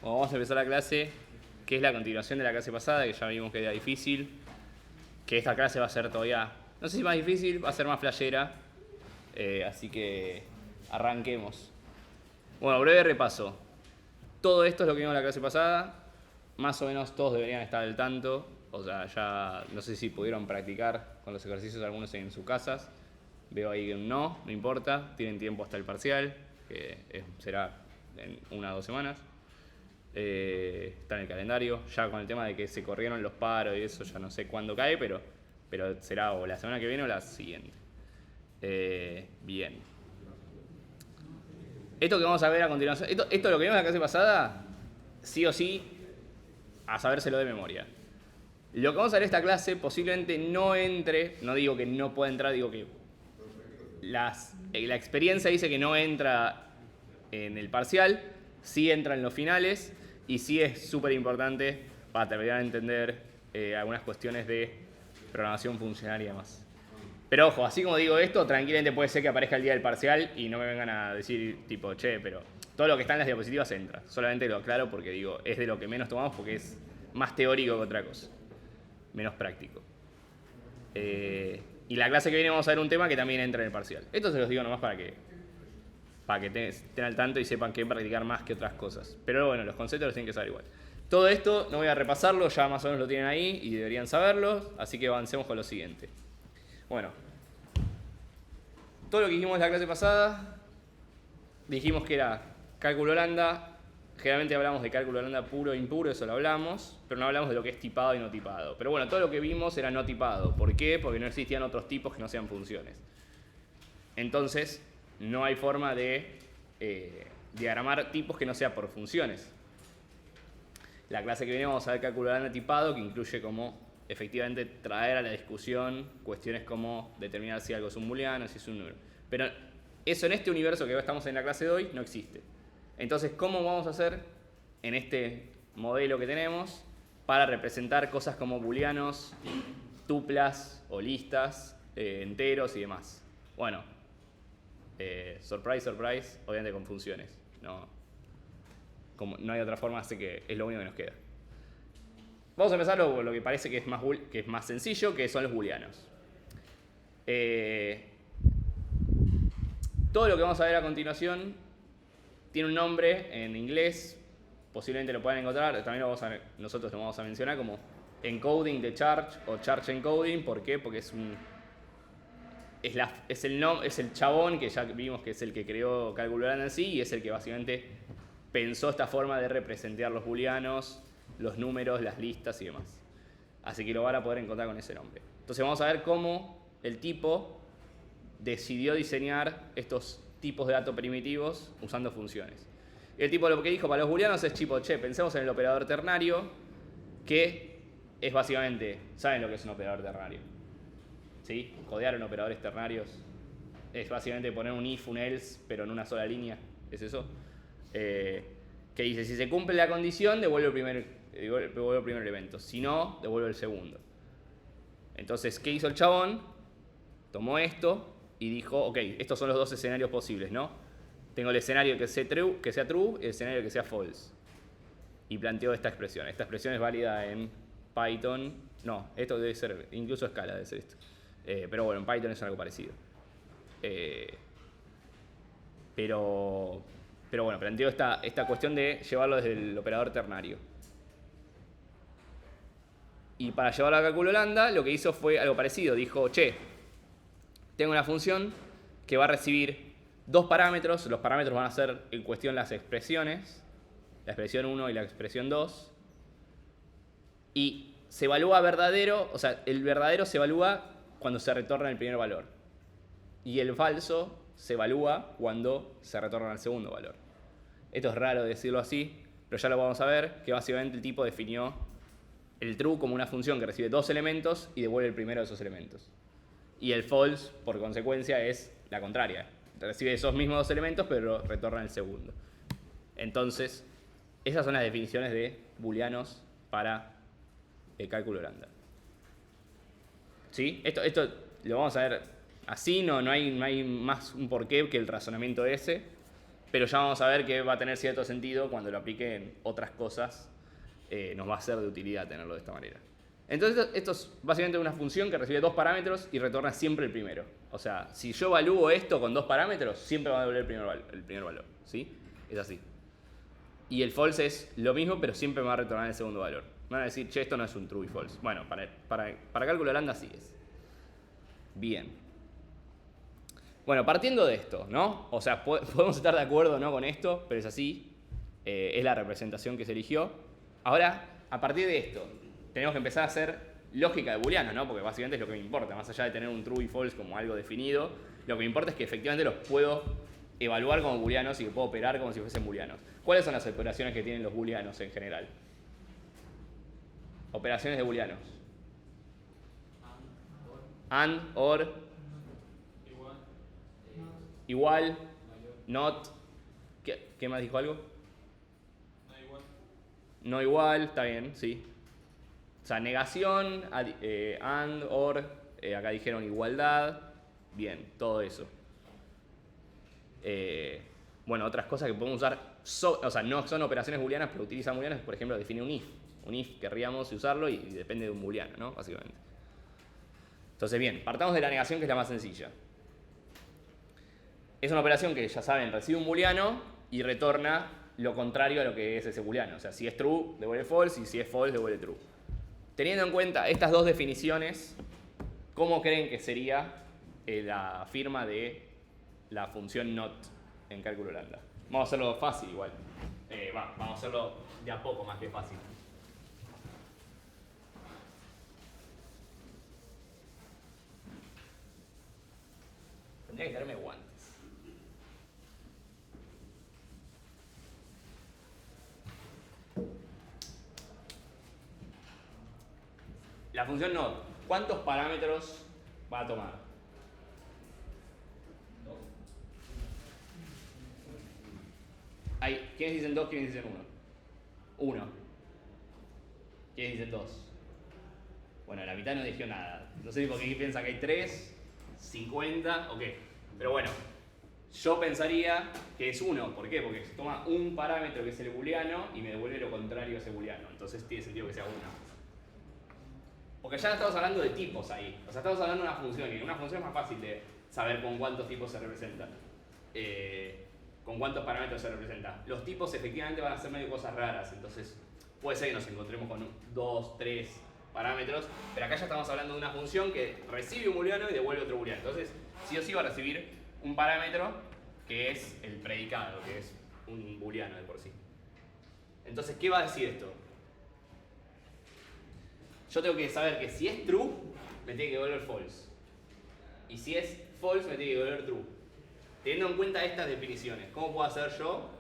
Bueno, vamos a empezar la clase, que es la continuación de la clase pasada, que ya vimos que era difícil. Que esta clase va a ser todavía, no sé si más difícil, va a ser más flashera. Así que arranquemos. Bueno, breve repaso. Todo esto es lo que vimos en la clase pasada. Más o menos todos deberían estar al tanto. O sea, ya no sé si pudieron practicar con los ejercicios algunos en sus casas. Veo ahí que no importa. Tienen tiempo hasta el parcial, que será en 1 o 2 semanas. Está en el calendario. Ya con el tema de que se corrieron los paros y eso, ya no sé cuándo cae, pero será o la semana que viene o la siguiente. Bien. Esto que vamos a ver a continuación, esto es lo que vimos en la clase pasada, sí o sí, a sabérselo de memoria. Lo que vamos a ver en esta clase posiblemente no entre, no digo que no pueda entrar, digo que la experiencia dice que no entra en el parcial, sí entra en los finales y sí es súper importante para terminar de entender algunas cuestiones de programación funcional y demás. Pero ojo, así como digo esto, tranquilamente puede ser que aparezca el día del parcial y no me vengan a decir tipo, che, pero todo lo que está en las diapositivas entra. Solamente lo aclaro porque digo, es de lo que menos tomamos porque es más teórico que otra cosa. Menos práctico. Y la clase que viene vamos a ver un tema que también entra en el parcial. Esto se los digo nomás para que estén al tanto y sepan que practicar más que otras cosas. Pero bueno, los conceptos los tienen que saber igual. Todo esto no voy a repasarlo, ya más o menos lo tienen ahí y deberían saberlo, así que avancemos con lo siguiente. Bueno, todo lo que dijimos en la clase pasada, dijimos que era cálculo lambda. Generalmente hablamos de cálculo lambda puro e impuro, eso lo hablamos, pero no hablamos de lo que es tipado y no tipado. Pero bueno, todo lo que vimos era no tipado. ¿Por qué? Porque no existían otros tipos que no sean funciones. Entonces, no hay forma de diagramar tipos que no sea por funciones. La clase que viene vamos a ver cálculo lambda tipado, que incluye como efectivamente traer a la discusión cuestiones como determinar si algo es un booleano, si es un número. Pero eso en este universo que estamos en la clase de hoy no existe. Entonces, ¿cómo vamos a hacer en este modelo que tenemos para representar cosas como booleanos, tuplas o listas, enteros y demás? Bueno, surprise, surprise, obviamente con funciones. No hay otra forma, así que es lo único que nos queda. Vamos a empezar lo que parece que es más sencillo, que son los booleanos. Todo lo que vamos a ver a continuación tiene un nombre en inglés, posiblemente lo puedan encontrar, también nosotros lo vamos a mencionar como encoding de charge o charge encoding. ¿Por qué? Porque es el chabón que ya vimos que es el que creó cálculo lambda en sí y es el que básicamente pensó esta forma de representar los booleanos, los números, las listas y demás. Así que lo van a poder encontrar con ese nombre. Entonces vamos a ver cómo el tipo decidió diseñar estos tipos de datos primitivos usando funciones. El tipo lo que dijo para los booleanos es tipo, che, pensemos en el operador ternario, que es básicamente, ¿saben lo que es un operador ternario? ¿Sí? Codear en operadores ternarios es básicamente poner un if, un else, pero en una sola línea. ¿Es eso? Que dice, si se cumple la condición, devuelve el primer elemento. Si no, devuelve el segundo. Entonces, ¿qué hizo el chabón? Tomó esto y dijo, ok, estos son los dos escenarios posibles, ¿no? Tengo el escenario que sea true y el escenario que sea false. Y planteó esta expresión. Esta expresión es válida en Python. No, esto debe ser, incluso Scala debe ser esto. Pero bueno, en Python es algo parecido. Pero bueno, planteó esta cuestión de llevarlo desde el operador ternario. Y para llevarlo a cálculo lambda, lo que hizo fue algo parecido. Dijo, che, tengo una función que va a recibir dos parámetros. Los parámetros van a ser en cuestión las expresiones, la expresión 1 y la expresión 2. Y se evalúa verdadero, o sea, el verdadero se evalúa cuando se retorna el primer valor. Y el falso se evalúa cuando se retorna el segundo valor. Esto es raro decirlo así, pero ya lo vamos a ver, que básicamente el tipo definió el true como una función que recibe dos elementos y devuelve el primero de esos elementos. Y el false, por consecuencia, es la contraria. Recibe esos mismos dos elementos, pero retorna el segundo. Entonces, esas son las definiciones de booleanos para el cálculo lambda. ¿Sí? Esto lo vamos a ver así, no hay más un porqué que el razonamiento ese. pero ya vamos a ver que va a tener cierto sentido cuando lo aplique en otras cosas. Nos va a ser de utilidad tenerlo de esta manera. Entonces esto es básicamente una función que recibe dos parámetros y retorna siempre el primero. O sea, si yo evalúo esto con dos parámetros, siempre va a devolver el primer valor. ¿Sí? Es así. Y el false es lo mismo, pero siempre me va a retornar el segundo valor. Me van a decir, che, esto no es un true y false. Bueno, para cálculo lambda sí es. Bien. Bueno, partiendo de esto, ¿no? O sea, podemos estar de acuerdo o no con esto, pero es así. Es la representación que se eligió. Ahora, a partir de esto, tenemos que empezar a hacer lógica de booleanos, ¿no? Porque básicamente es lo que me importa. Más allá de tener un true y false como algo definido, lo que me importa es que efectivamente los puedo evaluar como booleanos y que puedo operar como si fuesen booleanos. ¿Cuáles son las operaciones que tienen los booleanos en general? Operaciones de booleanos. And, or, igual, not. ¿Qué más dijo algo? No igual, está bien, sí. O sea, negación, and, or, acá dijeron igualdad. Bien, todo eso. Bueno, otras cosas que podemos usar, o sea, no son operaciones booleanas, pero utilizan booleanos, por ejemplo, define un if. Un if querríamos usarlo y depende de un booleano, ¿no? Básicamente. Entonces, bien, partamos de la negación, que es la más sencilla. Es una operación que, ya saben, recibe un booleano y retorna lo contrario a lo que es ese booleano. O sea, si es true, devuelve false, y si es false, devuelve true. Teniendo en cuenta estas dos definiciones, ¿cómo creen que sería la firma de la función not en cálculo lambda? Vamos a hacerlo fácil igual. Vamos a hacerlo de a poco más que fácil. Tendría que traerme guantes. La función not, ¿cuántos parámetros va a tomar? ¿Quiénes dicen 2? ¿Quiénes dicen 1? 1. ¿Quiénes dicen 2? Bueno, la mitad no dijo nada. No sé por qué piensa que hay 3, 50, ok. Pero bueno, yo pensaría que es 1. ¿Por qué? Porque toma un parámetro que es el booleano y me devuelve lo contrario a ese booleano. Entonces tiene sentido que sea 1. Porque ya no estamos hablando de tipos ahí. O sea, estamos hablando de una función. Y una función es más fácil de saber con cuántos tipos se representan. Con cuántos parámetros se representa. Los tipos efectivamente van a ser medio cosas raras. Entonces puede ser que nos encontremos con 2, 3 parámetros. Pero acá ya estamos hablando de una función que recibe un booleano y devuelve otro booleano. Entonces sí o sí va a recibir un parámetro que es el predicado, que es un booleano de por sí. Entonces, ¿qué va a decir esto? Yo tengo que saber que si es true, me tiene que devolver false. Y si es false, me tiene que devolver true. Teniendo en cuenta estas definiciones, ¿cómo puedo hacer yo?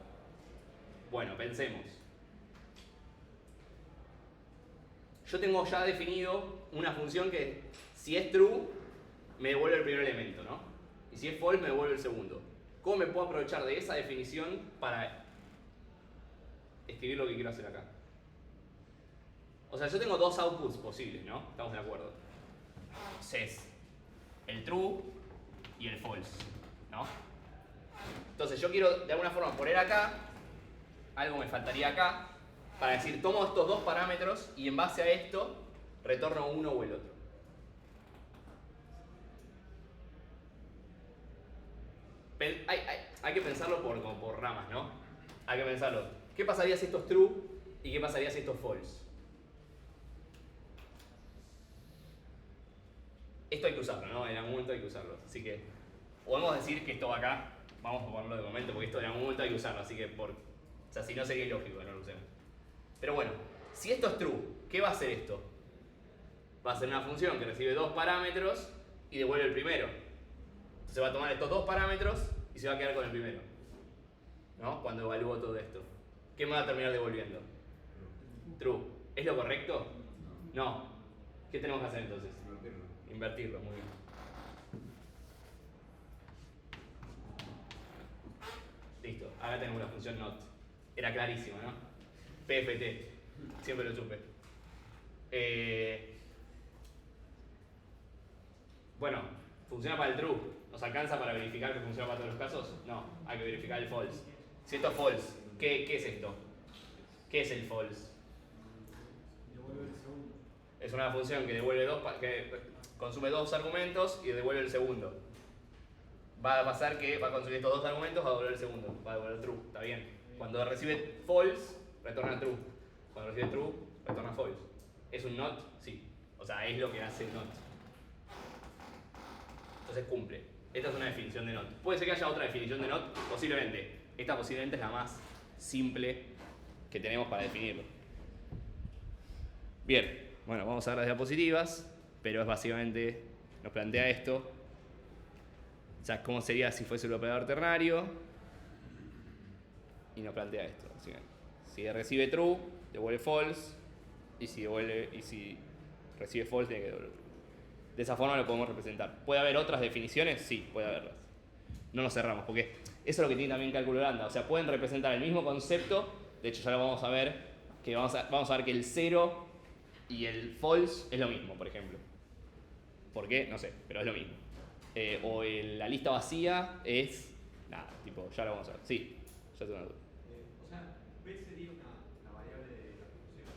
Bueno, pensemos. Yo tengo ya definido una función que, si es true, me devuelve el primer elemento, ¿no? Y si es false, me devuelve el segundo. ¿Cómo me puedo aprovechar de esa definición para escribir lo que quiero hacer acá? O sea, yo tengo dos outputs posibles, ¿no? Estamos de acuerdo. Es el true y el false, ¿no? Entonces yo quiero de alguna forma poner acá, algo me faltaría acá, para decir, tomo estos dos parámetros y en base a esto retorno uno o el otro. Hay que pensarlo por ramas, ¿no? Hay que pensarlo. ¿Qué pasaría si esto es true y qué pasaría si esto es false? Esto hay que usarlo, ¿no? En algún momento hay que usarlo. Así que podemos decir que esto va acá. Vamos a ponerlo de momento porque esto en algún momento hay que usarlo. Así que o sea, si no sería ilógico que no lo usemos. Pero bueno, si esto es true, ¿qué va a hacer esto? Va a ser una función que recibe dos parámetros y devuelve el primero. Entonces va a tomar estos dos parámetros y se va a quedar con el primero, ¿no? Cuando evalúo todo esto. ¿Qué me va a terminar devolviendo? True. ¿Es lo correcto? No. ¿Qué tenemos que hacer entonces? Invertirlo, muy bien. Listo, acá tenemos la función not. Era clarísimo, ¿no? PFT, siempre lo supe. Bueno, funciona para el true. ¿Nos alcanza para verificar que funciona para todos los casos? No, hay que verificar el false. Si esto es false, ¿qué es esto? ¿Qué es el false? Devuelve el segundo. Es una función que devuelve que consume dos argumentos y devuelve el segundo. Va a pasar que va a consumir estos dos argumentos, va a devolver el segundo, va a devolver true, está bien. Cuando recibe false, retorna true. Cuando recibe true, retorna false. ¿Es un not? Sí. O sea, es lo que hace not. Entonces cumple. Esta es una definición de not. Puede ser que haya otra definición de not, posiblemente. Esta posiblemente es la más simple que tenemos para definirlo. Bien, bueno, vamos a ver las diapositivas, pero es básicamente, nos plantea esto. O sea, cómo sería si fuese un operador ternario. Y nos plantea esto. Si recibe true, devuelve false. Y si recibe false, tiene que devolver true. De esa forma lo podemos representar. ¿Puede haber otras definiciones? Sí, puede haberlas. No nos cerramos, porque eso es lo que tiene también cálculo lambda. O sea, pueden representar el mismo concepto. De hecho, ya lo vamos a ver. Que vamos a ver que el 0 y el false es lo mismo, por ejemplo. ¿Por qué? No sé, pero es lo mismo. La lista vacía es... Nada, tipo, ya lo vamos a ver. Sí, ya tengo una duda. O sea, P sería una variable de la función.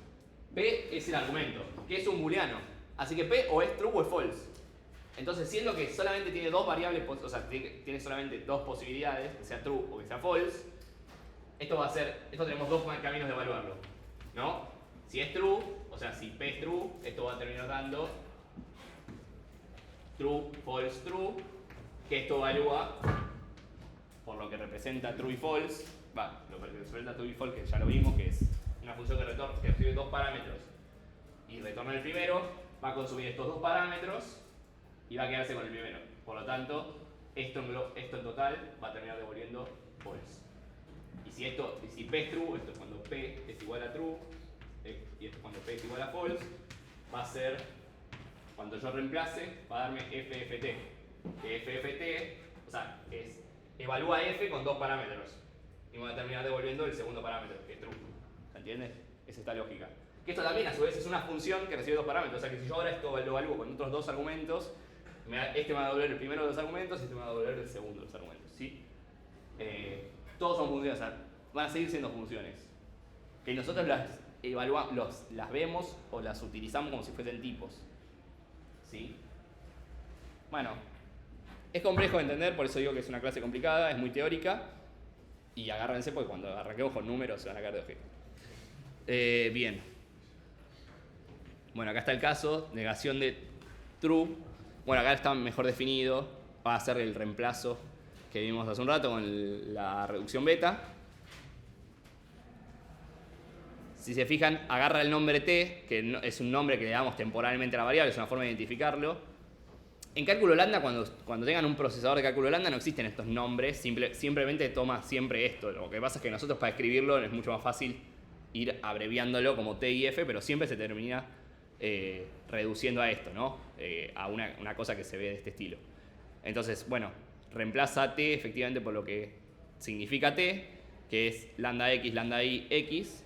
P es el argumento, que es un booleano. Así que P o es true o es false. Entonces, siendo que solamente tiene dos variables, o sea, tiene solamente dos posibilidades, que sea true o que sea false, esto tenemos dos caminos de evaluarlo, ¿no? Si es true, o sea, si P es true, esto va a terminar dando true, false, true, que esto evalúa por lo que representa true y false, lo que representa true y false, que ya lo vimos, que es una función que recibe dos parámetros y retorna el primero, va a consumir estos dos parámetros y va a quedarse con el primero. Por lo tanto, esto en total va a terminar devolviendo false. Y si P es true, esto es cuando P es igual a true, y esto es cuando P es igual a false, va a ser, cuando yo reemplace, va a darme FFT. Que FFT, o sea, evalúa F con dos parámetros. Y va a terminar devolviendo el segundo parámetro, que es true. ¿Se entiende? Es esta lógica. Que esto también, a su vez, es una función que recibe dos parámetros. O sea, que si yo ahora esto lo evalúo con otros dos argumentos, este me va a devolver el primero de los argumentos y este me va a devolver el segundo de los argumentos. ¿Sí? Todos son funciones, o sea, van a seguir siendo funciones. Que nosotros las evaluamos, las vemos o las utilizamos como si fuesen tipos. ¿Sí? Bueno, es complejo de entender, por eso digo que es una clase complicada, es muy teórica. Y agárrense porque cuando arranquemos con números se van a caer de ojete. Bien. Bueno, acá está el caso, negación de true. Bueno, acá está mejor definido, va a ser el reemplazo que vimos hace un rato con la reducción beta. Si se fijan, agarra el nombre t, que es un nombre que le damos temporalmente a la variable, es una forma de identificarlo. En cálculo lambda, cuando tengan un procesador de cálculo lambda, no existen estos nombres, simplemente toma siempre esto. Lo que pasa es que nosotros para escribirlo es mucho más fácil ir abreviándolo como T y F, pero siempre se termina reduciendo a esto, ¿no? A una cosa que se ve de este estilo. Entonces, bueno, reemplaza T efectivamente por lo que significa T, que es lambda X, lambda Y, X,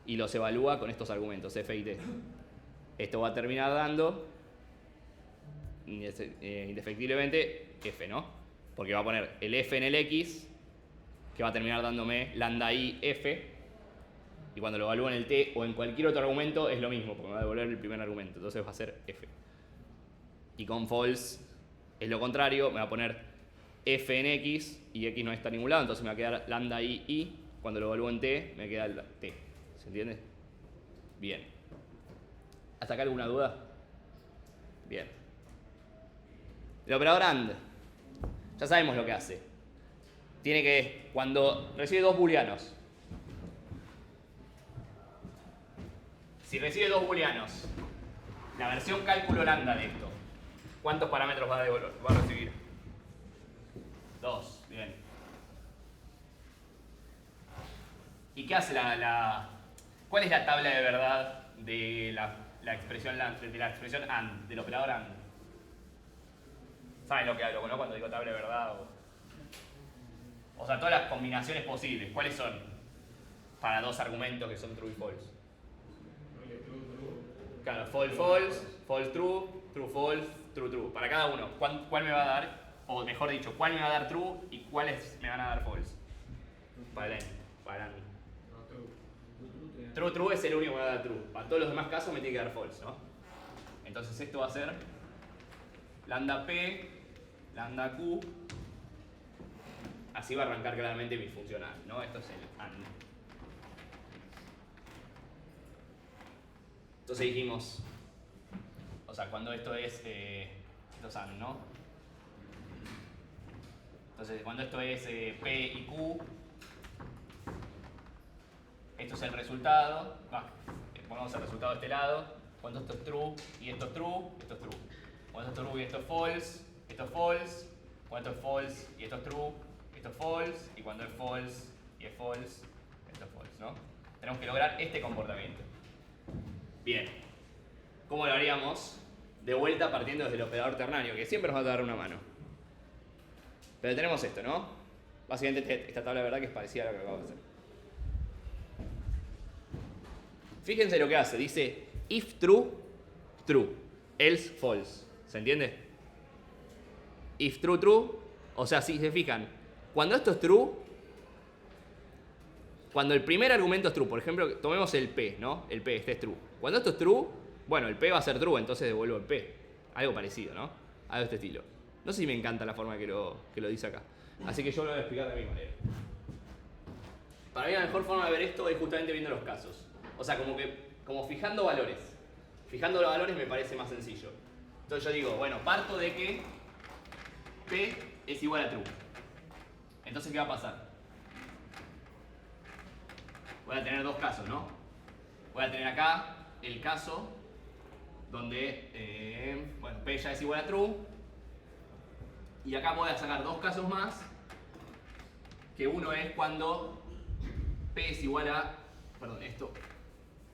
y los evalúa con estos argumentos, F y T. Esto va a terminar dando indefectiblemente F, ¿no? Porque va a poner el F en el X, que va a terminar dándome lambda I, F, y cuando lo evalúo en el T o en cualquier otro argumento es lo mismo, porque me va a devolver el primer argumento, entonces va a ser F. Y con false es lo contrario, me va a poner F en X, y X no está en ningún lado, entonces me va a quedar lambda I, Y, cuando lo evalúo en T, me queda el T. ¿Se entiende? Bien. ¿Hasta acá alguna duda? Bien. El operador AND. Ya sabemos lo que hace. Tiene que, cuando recibe dos booleanos. Si recibe dos booleanos, la versión cálculo lambda de esto, ¿cuántos parámetros va a recibir? Dos. Bien. ¿Y qué hace ¿Cuál es la tabla de verdad de la expresión AND, del operador AND? ¿Saben lo que hablo, no? Cuando digo tabla de verdad. O sea, todas las combinaciones posibles. ¿Cuáles son? Para dos argumentos que son true y false. Claro, false, false, false, true, true, false, true, true. Para cada uno, ¿cuál me va a dar? O mejor dicho, ¿cuál me va a dar true y cuáles me van a dar false? Para el para No, true. true, true es el único que va a dar true. Para todos los demás casos me tiene que dar false, ¿no? Entonces esto va a ser lambda p, lambda q. Así va a arrancar claramente mi funcional, ¿no? Esto es el AND. Entonces dijimos, o sea, cuando esto es, esto es AND, ¿no? Entonces, cuando esto es P y Q, esto es el resultado, ponemos el resultado de este lado, cuando esto es true y esto es true, esto es true. Cuando esto es true y esto es false, esto es false. Cuando esto es false y esto es true, esto es false. Y cuando es false y es false, esto es false, ¿no? Tenemos que lograr este comportamiento. Bien. ¿Cómo lo haríamos? De vuelta partiendo desde el operador ternario, que siempre nos va a dar una mano. Pero tenemos esto, ¿no? Básicamente esta tabla de verdad que es parecida a lo que acabo de hacer. Fíjense lo que hace. Dice if true, true. Else false. ¿Se entiende? If true, true. O sea, si se fijan, cuando esto es true, cuando el primer argumento es true, por ejemplo, tomemos el P, ¿no? El P, este es true. Cuando esto es true, bueno, el P va a ser true, entonces devuelvo el P. Algo parecido, ¿no? Algo de este estilo. No sé si me encanta la forma que lo dice acá. Así que yo lo voy a explicar de mi manera. Para mí la mejor forma de ver esto es justamente viendo los casos. O sea, como fijando valores. Fijando los valores me parece más sencillo. Entonces yo digo, bueno, parto de que P es igual a true. Entonces, ¿qué va a pasar? Voy a tener dos casos, ¿no? Voy a tener acá el caso donde, bueno, P ya es igual a true. Y acá voy a sacar dos casos más, que uno es cuando P es igual a, perdón, esto,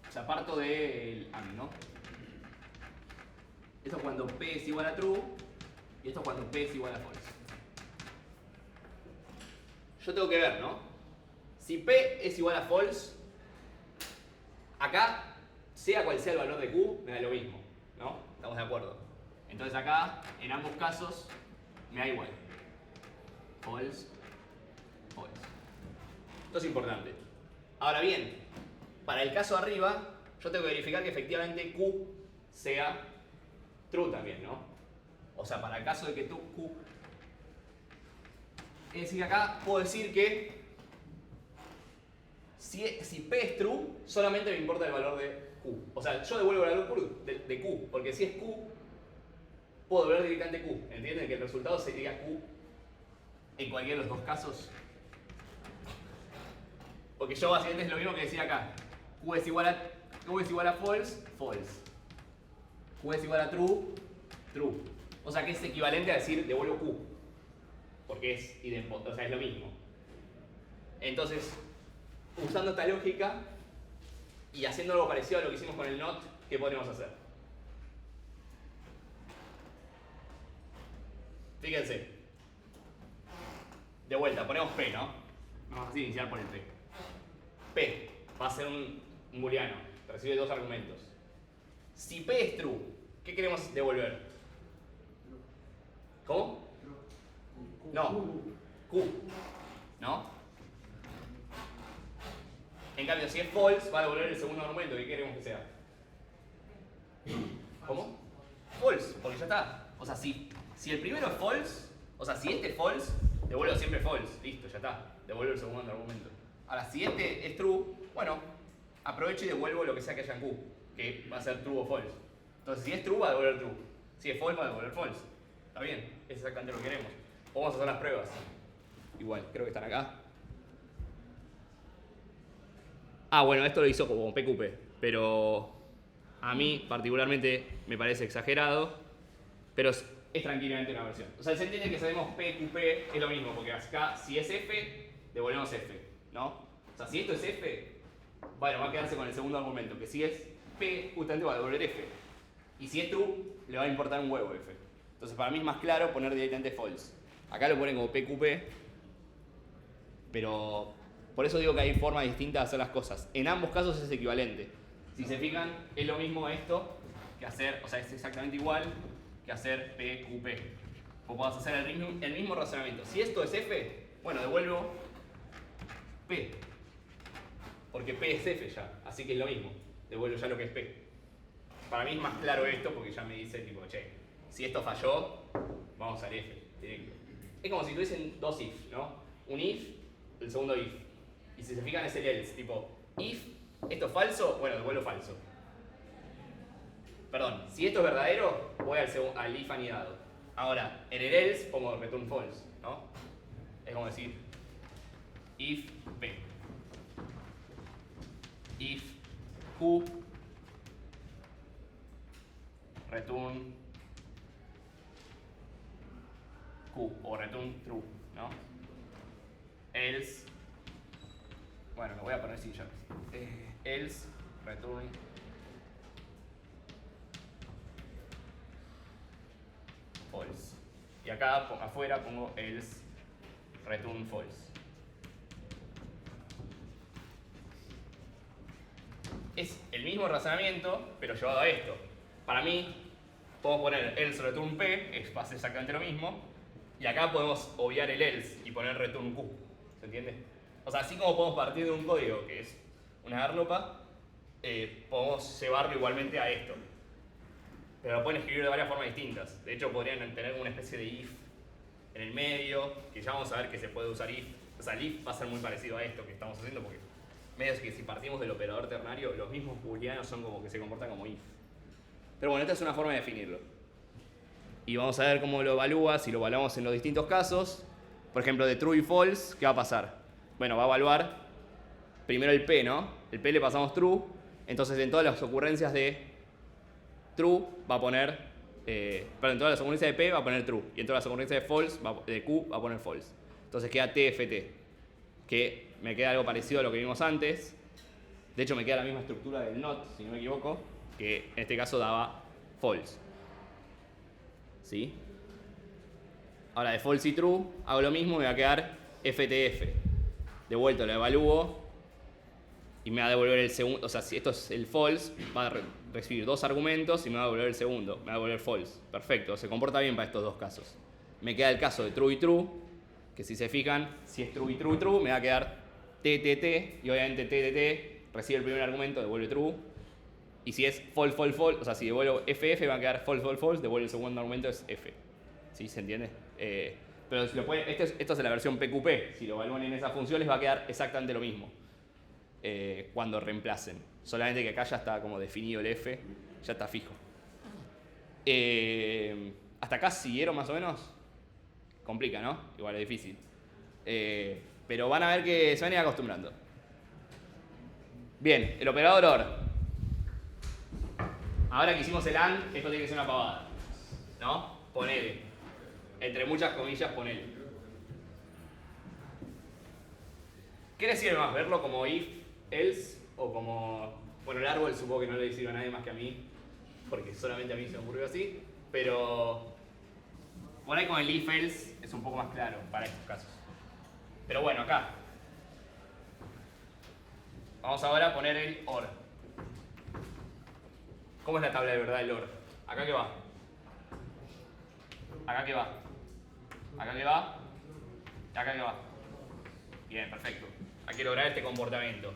o sea, parto del AND, ¿no? Esto es cuando P es igual a true, y esto es cuando P es igual a false. Yo tengo que ver, ¿no? Si P es igual a false, acá, sea cual sea el valor de Q, me da lo mismo, ¿no? ¿Estamos de acuerdo? Entonces acá, en ambos casos, me da igual. False, false. Esto es importante. Ahora bien, para el caso arriba, yo tengo que verificar que efectivamente Q sea true también, ¿no? O sea, para el caso de que Q... Es decir, acá puedo decir que si P es true, solamente me importa el valor de Q. O sea, yo devuelvo el valor de Q, porque si es Q, puedo devolver directamente Q. ¿Entienden? Que el resultado sería Q en cualquiera de los dos casos. Porque yo básicamente es lo mismo que decía acá. Q es igual a false, false. Q es igual a true, true. O sea que es equivalente a decir devuelvo Q. Porque es idéntico, o sea, es lo mismo. Entonces, usando esta lógica y haciendo algo parecido a lo que hicimos con el NOT, ¿qué podemos hacer? Fíjense. De vuelta, ponemos P, ¿no? Vamos a iniciar por el P. P va a ser un booleano, recibe dos argumentos. Si P es true, ¿qué queremos devolver? ¿Cómo? No, Q, ¿no? En cambio, si es false, va a devolver el segundo argumento. ¿Qué queremos que sea? ¿Cómo? False, porque ya está. O sea, si el primero es false, o sea, si este es false, devuelvo siempre false. Listo, ya está. Devuelvo el segundo argumento. Ahora, si este es true, bueno, aprovecho y devuelvo lo que sea que haya en Q, que va a ser true o false. Entonces, si es true, va a devolver true. Si es false, va a devolver false. ¿Está bien? Es exactamente lo que queremos. Vamos a hacer las pruebas. Igual, creo que están acá. Ah, bueno, esto lo hizo como PQP, pero a mí particularmente me parece exagerado, pero es tranquilamente una versión. O sea, se entiende que sabemos PQP es lo mismo, porque acá si es F, devolvemos F, ¿no? O sea, si esto es F, bueno, va a quedarse con el segundo argumento, que si es P, justamente va a devolver F. Y si es true, le va a importar un huevo F. Entonces, para mí es más claro poner directamente false. Acá lo ponen como PQP, pero por eso digo que hay formas distintas de hacer las cosas. En ambos casos es equivalente. Si se fijan, es lo mismo esto que hacer, o sea, es exactamente igual que hacer PQP. O podemos hacer el mismo razonamiento. Si esto es F, bueno, devuelvo P. Porque P es F ya, así que es lo mismo. Devuelvo ya lo que es P. Para mí es más claro esto porque ya me dice tipo, che, si esto falló, vamos al F directo. Es como si tuviesen dos if, ¿no? Un if, el segundo if. Y si se fijan es el else, tipo, if, esto es falso, bueno, devuelvo falso. Perdón, si esto es verdadero, voy al if anidado. Ahora, en el else pongo return false, ¿no? Es como decir, if P. If Q return Q o return true, ¿no? Else, bueno, me voy a poner sin ya. Else return false. Y acá afuera pongo else return false. Es el mismo razonamiento, pero llevado a esto. Para mí, puedo poner else return P, es exactamente lo mismo. Y acá podemos obviar el else y poner return Q. ¿Se entiende? O sea, así como podemos partir de un código que es una garlopa, podemos llevarlo igualmente a esto. Pero lo pueden escribir de varias formas distintas. De hecho, podrían tener una especie de if en el medio, que ya vamos a ver que se puede usar if. O sea, el if va a ser muy parecido a esto que estamos haciendo, porque medio es que si partimos del operador ternario, los mismos booleanos son como que se comportan como if. Pero bueno, esta es una forma de definirlo. Y vamos a ver cómo lo evalúa, si lo evaluamos en los distintos casos. Por ejemplo, de true y false, ¿qué va a pasar? Bueno, va a evaluar primero el P, ¿no? El P le pasamos true, entonces en todas las ocurrencias de true va a poner, perdón, en todas las ocurrencias de P va a poner true, y en todas las ocurrencias de false, de Q va a poner false. Entonces queda TFT, que me queda algo parecido a lo que vimos antes. De hecho me queda la misma estructura del not, si no me equivoco, que en este caso daba false. ¿Sí? Ahora de false y true hago lo mismo, me va a quedar FTF. De vuelta lo evalúo y me va a devolver el segundo. O sea, si esto es el false, va a recibir dos argumentos y me va a devolver el segundo. Me va a devolver false. Perfecto, se comporta bien para estos dos casos. Me queda el caso de true y true, que si se fijan, si es true y true, true, me va a quedar TTT, y obviamente TTT recibe el primer argumento, devuelve true. Y si es false, false, false, o sea, si devuelvo FF, va a quedar false, false, false, devuelve el segundo argumento, es F. ¿Sí? ¿Se entiende? Pero si lo esto es la versión PQP. Si lo evalúan en esas funciones va a quedar exactamente lo mismo cuando reemplacen. Solamente que acá ya está como definido el F, ya está fijo. ¿Hasta acá siguieron más o menos? Complica, ¿no? Igual es difícil. Pero van a ver que se van a ir acostumbrando. Bien, el operador OR. Ahora que hicimos el AND, esto tiene que ser una pavada. ¿No? Ponele. Entre muchas comillas, ponele. ¿Qué le sirve más? ¿Verlo como if, else o como... Bueno, el árbol supongo que no le sirve a nadie más que a mí, porque solamente a mí se me ocurrió así, pero por ahí con el if, else es un poco más claro para estos casos. Pero bueno, acá. Vamos ahora a poner el OR. ¿Cómo es la tabla de verdad del OR? ¿Acá qué va? ¿Acá qué va? ¿Acá qué va? ¿Acá qué va? Bien, perfecto. Hay que lograr este comportamiento.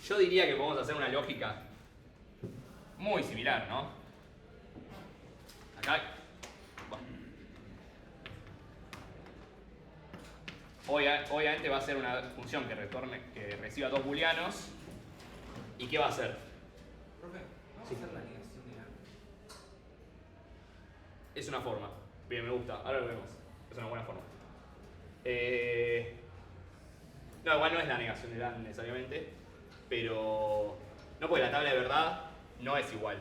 Yo diría que podemos hacer una lógica muy similar, ¿no? Acá... Bueno. Obviamente va a ser una función que reciba dos booleanos. ¿Y qué va a hacer? Profe, ¿vamos a hacer la negación de AND? Es una forma. Bien, me gusta. Ahora lo vemos. Es una buena forma. No, igual no es la negación del AND necesariamente, pero no, porque la tabla de verdad no es igual.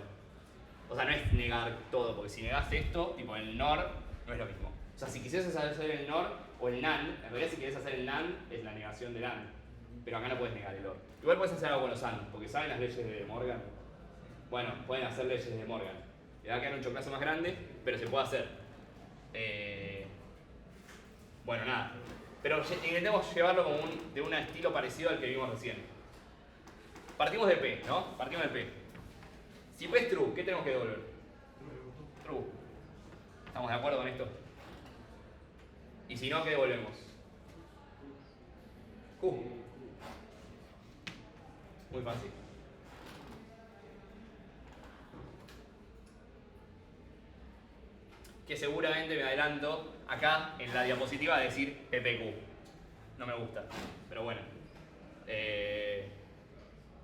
O sea, no es negar todo, porque si negás esto, tipo el NOR, no es lo mismo. O sea, si quisieras hacer el NOR o el NAND, en realidad si quieres hacer el NAND es la negación del AND, pero acá no puedes negar el OR. Igual puedes hacer algo con los AND, porque ¿saben las leyes de Morgan? Bueno, pueden hacer leyes de Morgan. Le va a quedar un choclazo más grande, pero se puede hacer. Bueno, nada. Pero intentemos llevarlo como de un estilo parecido al que vimos recién. Partimos de P, ¿no? Partimos de P. Si P es true, ¿qué tenemos que devolver? True. ¿Estamos de acuerdo con esto? Y si no, ¿qué devolvemos? Q. Muy fácil. Que seguramente me adelanto acá en la diapositiva a decir PPQ. No me gusta, pero bueno.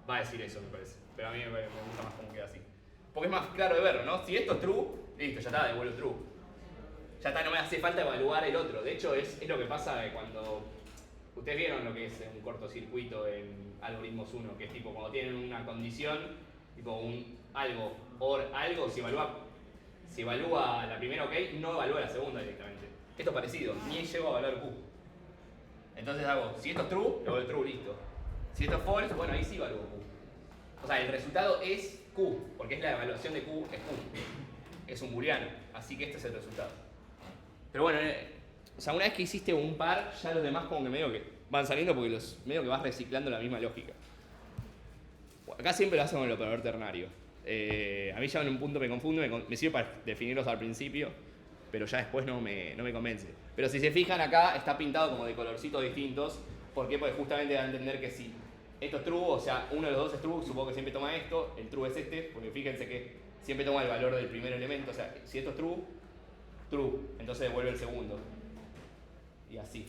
Va a decir eso, me parece. Pero a mí me gusta más como queda así. Porque es más claro de verlo, ¿no? Si esto es true, listo, ya está, devuelvo true. Ya está, no me hace falta evaluar el otro. De hecho, es lo que pasa cuando... Ustedes vieron lo que es un cortocircuito en Algoritmos 1, que es tipo cuando tienen una condición, tipo un algo, or algo, si evalúa la primera OK, no evalúa la segunda directamente. Esto es parecido, ni llego a evaluar Q. Entonces hago, si esto es true, le doy true, listo. Si esto es false, bueno, ahí sí evalúo Q. O sea, el resultado es Q, porque es la evaluación de Q, es Q. Es un booleano, así que este es el resultado. Pero bueno, o sea, una vez que hiciste un par, ya los demás como que medio que van saliendo porque medio que vas reciclando la misma lógica. Acá siempre lo hacen con el operador ternario. A mí ya en un punto me confunde, me sirve para definirlos al principio, pero ya después no me convence. Pero si se fijan acá, está pintado como de colorcitos distintos. ¿Por qué? Porque justamente da a entender que si esto es true, o sea, uno de los dos es true, supongo que siempre toma esto, el true es este, porque fíjense que siempre toma el valor del primer elemento, o sea, si esto es true, true, entonces devuelve el segundo. Y así.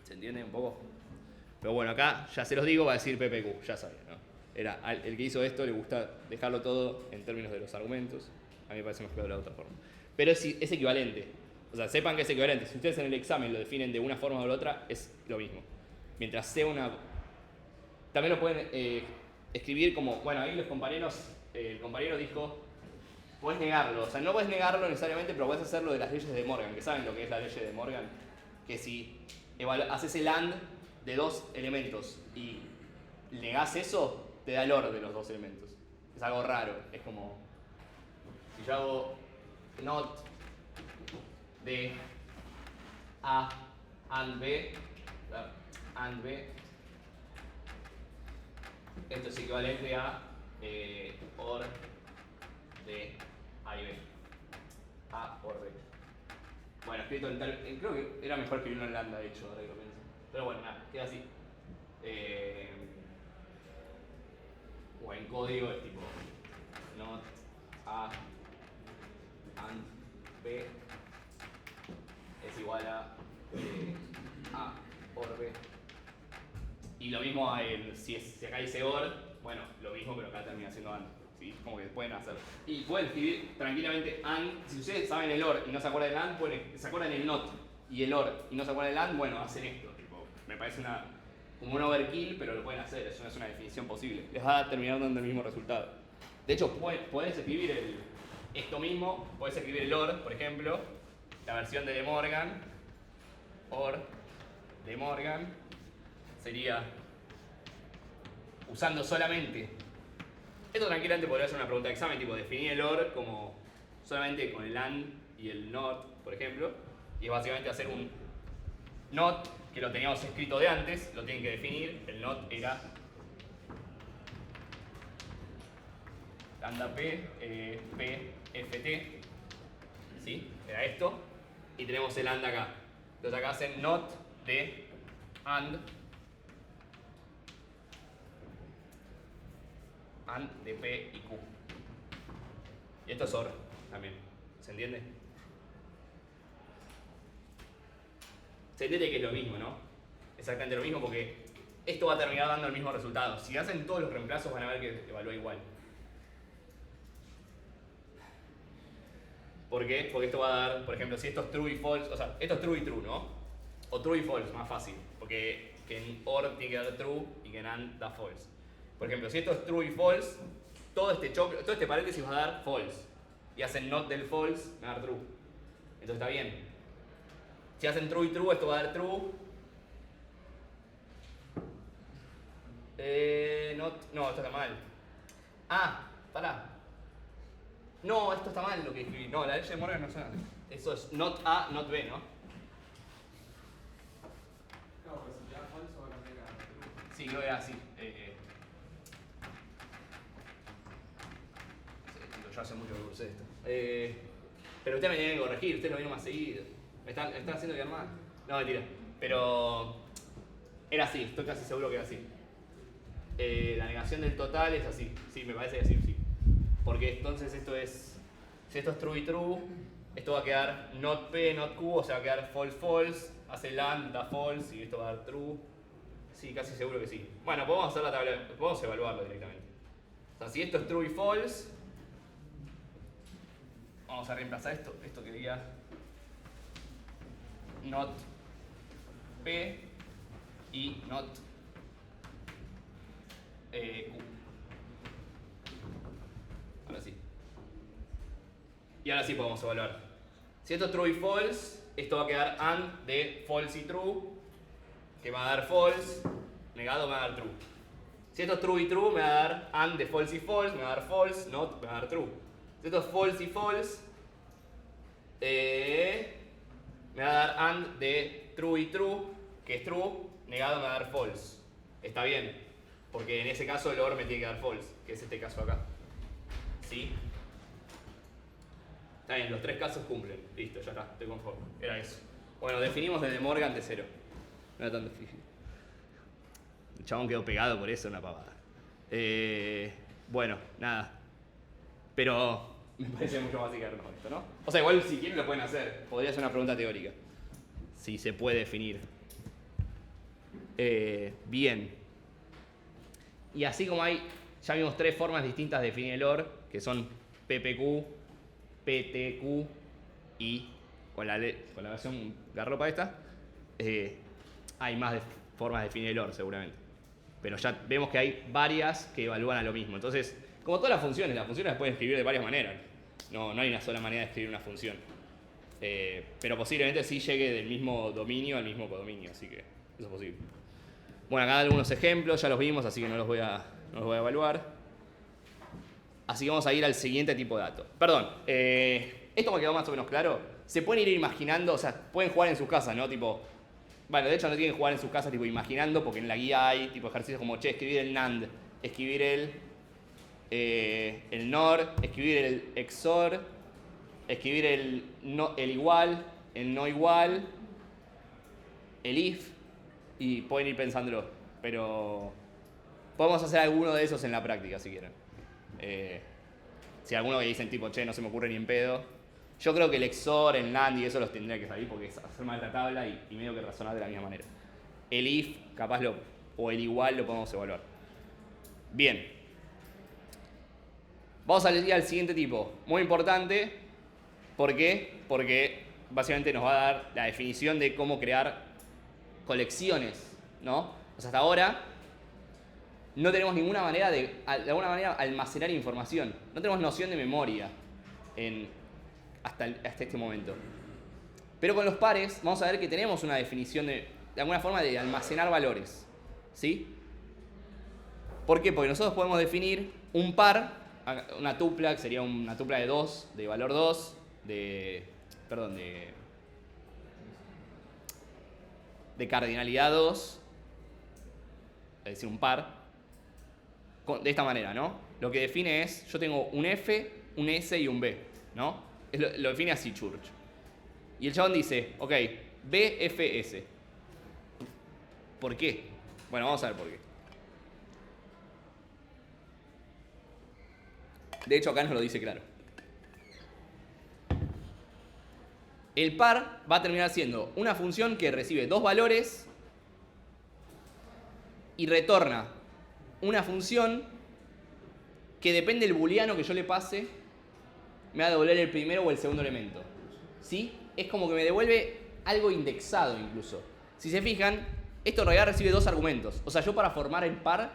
¿Se entiende un poco? Pero bueno, acá ya se los digo, va a decir PPQ, ya saben, ¿no? Era, el que hizo esto le gusta dejarlo todo en términos de los argumentos. A mí me parece mejor de la otra forma. Pero es equivalente. O sea, sepan que es equivalente. Si ustedes en el examen lo definen de una forma o de la otra, es lo mismo. Mientras sea una... También lo pueden escribir como... Bueno, ahí los compañeros... el compañero dijo... Puedes negarlo. O sea, no puedes negarlo necesariamente, pero puedes hacerlo de las leyes de Morgan. Que saben lo que es la ley de Morgan. Que si haces el AND de dos elementos y negás eso, te da el OR de los dos elementos. Es algo raro. Es como... Si yo hago not de A and B, esto es equivalente a OR de A y B. A OR B. Bueno, escrito en tal... creo que era mejor escribirlo en lambda, de hecho, ahora que lo pienso. Pero bueno, nada, queda así. O en código es tipo not A and B es igual a A OR B. Y lo mismo si acá dice OR, bueno, lo mismo, pero acá termina siendo AND. ¿Sí? Como que pueden hacer. Y pueden escribir tranquilamente AND. Si ustedes saben el OR y no se acuerdan del AND, se acuerdan el NOT y el OR y no se acuerdan del AND, bueno, hacen esto. Tipo, me parece como un overkill, pero lo pueden hacer. Eso no es una definición posible. Les va a terminar dando el mismo resultado. De hecho, puedes escribir esto mismo. Puedes escribir el OR, por ejemplo, la versión de Morgan. OR de Morgan sería usando solamente. Esto tranquilamente podría ser una pregunta de examen, tipo definir el OR como solamente con el AND y el NOT, por ejemplo, y es básicamente hacer un NOT que lo teníamos escrito de antes, lo tienen que definir, el NOT era lambda P, P, F, T, ¿sí? Era esto, y tenemos el AND acá. Entonces acá hacen NOT de AND de P y Q. Y esto es OR también. ¿Se entiende? Se entiende que es lo mismo, ¿no? Exactamente lo mismo porque esto va a terminar dando el mismo resultado. Si hacen todos los reemplazos van a ver que evalúa igual. ¿Por qué? Porque esto va a dar, por ejemplo, si esto es true y false, o sea, esto es true y true, ¿no? O true y false, más fácil. Porque que en OR tiene que dar true y que en AND da false. Por ejemplo, si esto es true y false, todo este paréntesis va a dar false. Y hacen not del false, va a dar true. Entonces está bien. Si hacen true y true, esto va a dar true. No, esto está mal. Ah, pará. No, esto está mal lo que escribí. No, la ley de Morgan no suena. Eso es not A, not B, ¿no? No, pero si te da falso va a cambiar a true. Sí, creo que era así. Yo hace mucho que cursé esto. Pero usted me tiene que corregir, usted lo vino más seguido. Me están haciendo quedar mal. No, mentira. Pero Era así, estoy casi seguro que era así. La negación del total es así. Sí, me parece que así, sí. Porque entonces esto es... Si esto es true y true, esto va a quedar not P, not Q, o sea, va a quedar false, false. Hace land, da false, y esto va a dar true. Sí, casi seguro que sí. Bueno, podemos hacer la tabla, podemos evaluarlo directamente. O sea, si esto es true y false, vamos a reemplazar esto. Esto quería not P y not Q. Ahora sí. Y ahora sí podemos evaluar. Si esto es true y false, esto va a quedar and de false y true, que va a dar false, negado me va a dar true. Si esto es true y true, me va a dar and de false y false, me va a dar false, not, me va a dar true. Si esto es false y false, me va a dar and de true y true, que es true, negado me va a dar false. Está bien, porque en ese caso el OR me tiene que dar false, que es este caso acá. ¿Sí? Está bien, los tres casos cumplen. Listo, ya está, estoy conforme. Era eso. Bueno, definimos el de Morgan de 0. No era tan difícil. El chabón quedó pegado por eso, una pavada. Bueno, nada. Pero me parece mucho más interno esto, ¿no? O sea, igual si quieren lo pueden hacer. Podría ser una pregunta teórica. Si se puede definir. Bien. Y así como hay, ya vimos tres formas distintas de definir el OR, que son PPQ, PTQ y con la versión garropa esta, hay más formas de definir el OR seguramente. Pero ya vemos que hay varias que evalúan a lo mismo. Entonces, como todas las funciones las pueden escribir de varias maneras. No hay una sola manera de escribir una función. Pero posiblemente sí llegue del mismo dominio al mismo codominio, así que eso es posible. Bueno, acá algunos ejemplos, ya los vimos, así que no los voy a evaluar. Así que vamos a ir al siguiente tipo de dato. Perdón, esto me quedó más o menos claro. Se pueden ir imaginando, o sea, pueden jugar en sus casas, ¿no? Tipo, bueno, de hecho no tienen que jugar en sus casas tipo imaginando, porque en la guía hay tipo ejercicios como, che, escribir el NAND, escribir el NOR, escribir el XOR, escribir el igual, el no igual, el if, y pueden ir pensándolo. Pero podemos hacer alguno de esos en la práctica si quieren. Si alguno que dicen tipo, che, no se me ocurre ni en pedo. Yo creo que el XOR, el NAND y eso los tendría que salir porque es hacer mal la tabla y medio que razonar de la misma manera. El if, capaz o el igual lo podemos evaluar. Bien. Vamos a ir al siguiente tipo. Muy importante. ¿Por qué? Porque básicamente nos va a dar la definición de cómo crear colecciones, ¿no? O sea, hasta ahora no tenemos ninguna manera de alguna manera almacenar información. No tenemos noción de memoria hasta este momento. Pero con los pares vamos a ver que tenemos una definición de alguna forma de almacenar valores. ¿Sí? ¿Por qué? Porque nosotros podemos definir un par, una tupla, que sería una tupla de 2, de valor 2, de cardinalidad 2, es decir, un par, de esta manera, ¿no? Lo que define es, yo tengo un F, un S y un B, ¿no? Lo define así Church. Y el chabón dice, ok, BFS. ¿Por qué? Bueno, vamos a ver por qué. De hecho, acá nos lo dice claro. El par va a terminar siendo una función que recibe dos valores y retorna una función que depende del booleano que yo le pase, me va a devolver el primero o el segundo elemento. ¿Sí? Es como que me devuelve algo indexado incluso. Si se fijan, esto en realidad recibe dos argumentos. O sea, yo para formar el par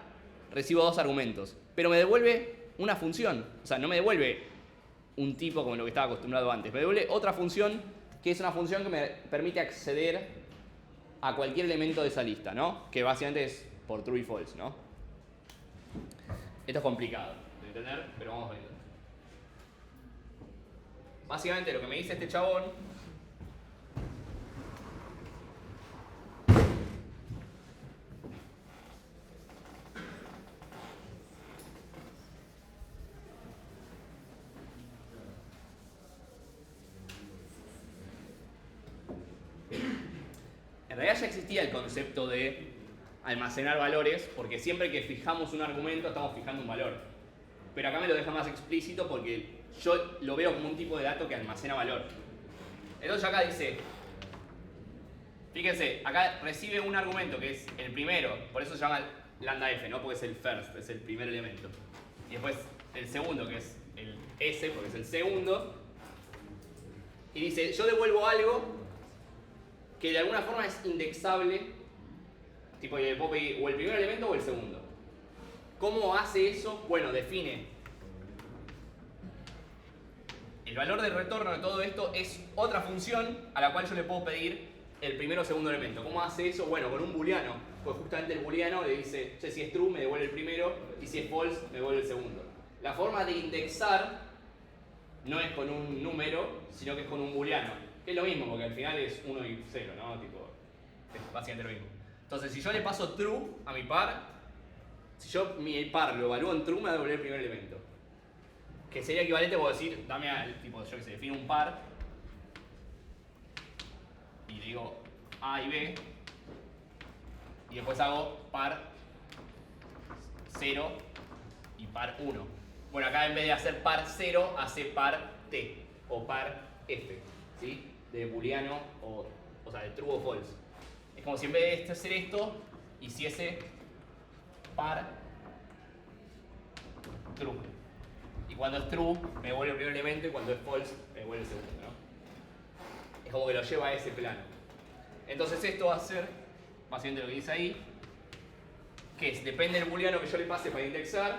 recibo dos argumentos, pero me devuelve una función. O sea, no me devuelve un tipo como lo que estaba acostumbrado antes. Me devuelve otra función que es una función que me permite acceder a cualquier elemento de esa lista, ¿no? Que básicamente es por true y false, ¿no? Esto es complicado de entender, pero vamos viendo. Básicamente lo que me dice este chabón en realidad ya existía el concepto de almacenar valores, porque siempre que fijamos un argumento estamos fijando un valor. Pero acá me lo deja más explícito porque yo lo veo como un tipo de dato que almacena valor. Entonces acá dice, fíjense, acá recibe un argumento que es el primero, por eso se llama lambda f, ¿no? Porque es el first, es el primer elemento. Y después el segundo, que es el s, porque es el segundo. Y dice, yo devuelvo algo que de alguna forma es indexable, tipo le puedo pedir o el primer elemento o el segundo. ¿Cómo hace eso? Bueno, define el valor de retorno de todo esto es otra función a la cual yo le puedo pedir el primero o segundo elemento. ¿Cómo hace eso? Bueno, con un booleano. Pues justamente el booleano le dice, che, si es true me devuelve el primero y si es false me devuelve el segundo. La forma de indexar no es con un número, sino que es con un booleano. Que es lo mismo, porque al final es 1 y 0, ¿no? Tipo, es básicamente lo mismo. Entonces, si yo le paso true a mi par, si yo mi par lo evalúo en true, me va a devolver el primer elemento. Que sería equivalente, puedo decir, dame al tipo, yo que sé, defino un par y le digo A y B y después hago par 0 y par 1. Bueno, acá en vez de hacer par 0, hace par T o par F, ¿sí? De booleano o sea, de true o false. Es como si en vez de hacer esto, hiciese par true. Y cuando es true, me devuelve el primer elemento y cuando es false, me devuelve el segundo, ¿no? Es como que lo lleva a ese plano. Entonces esto va a ser, básicamente lo que dice ahí, que es, depende del booleano que yo le pase para indexar,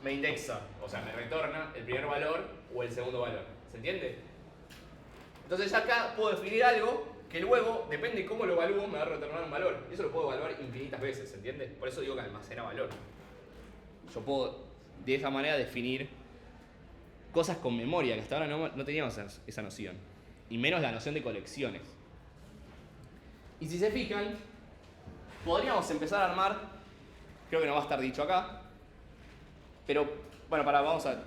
me indexa, o sea, me retorna el primer valor o el segundo valor. ¿Se entiende? Entonces acá puedo definir algo que luego, depende de cómo lo evalúo, me va a retornar un valor. Y eso lo puedo evaluar infinitas veces, ¿se entiende? Por eso digo que almacena valor. Yo puedo de esa manera definir cosas con memoria, que hasta ahora no teníamos esa noción. Y menos la noción de colecciones. Y si se fijan, podríamos empezar a armar, creo que no va a estar dicho acá, pero bueno, vamos a...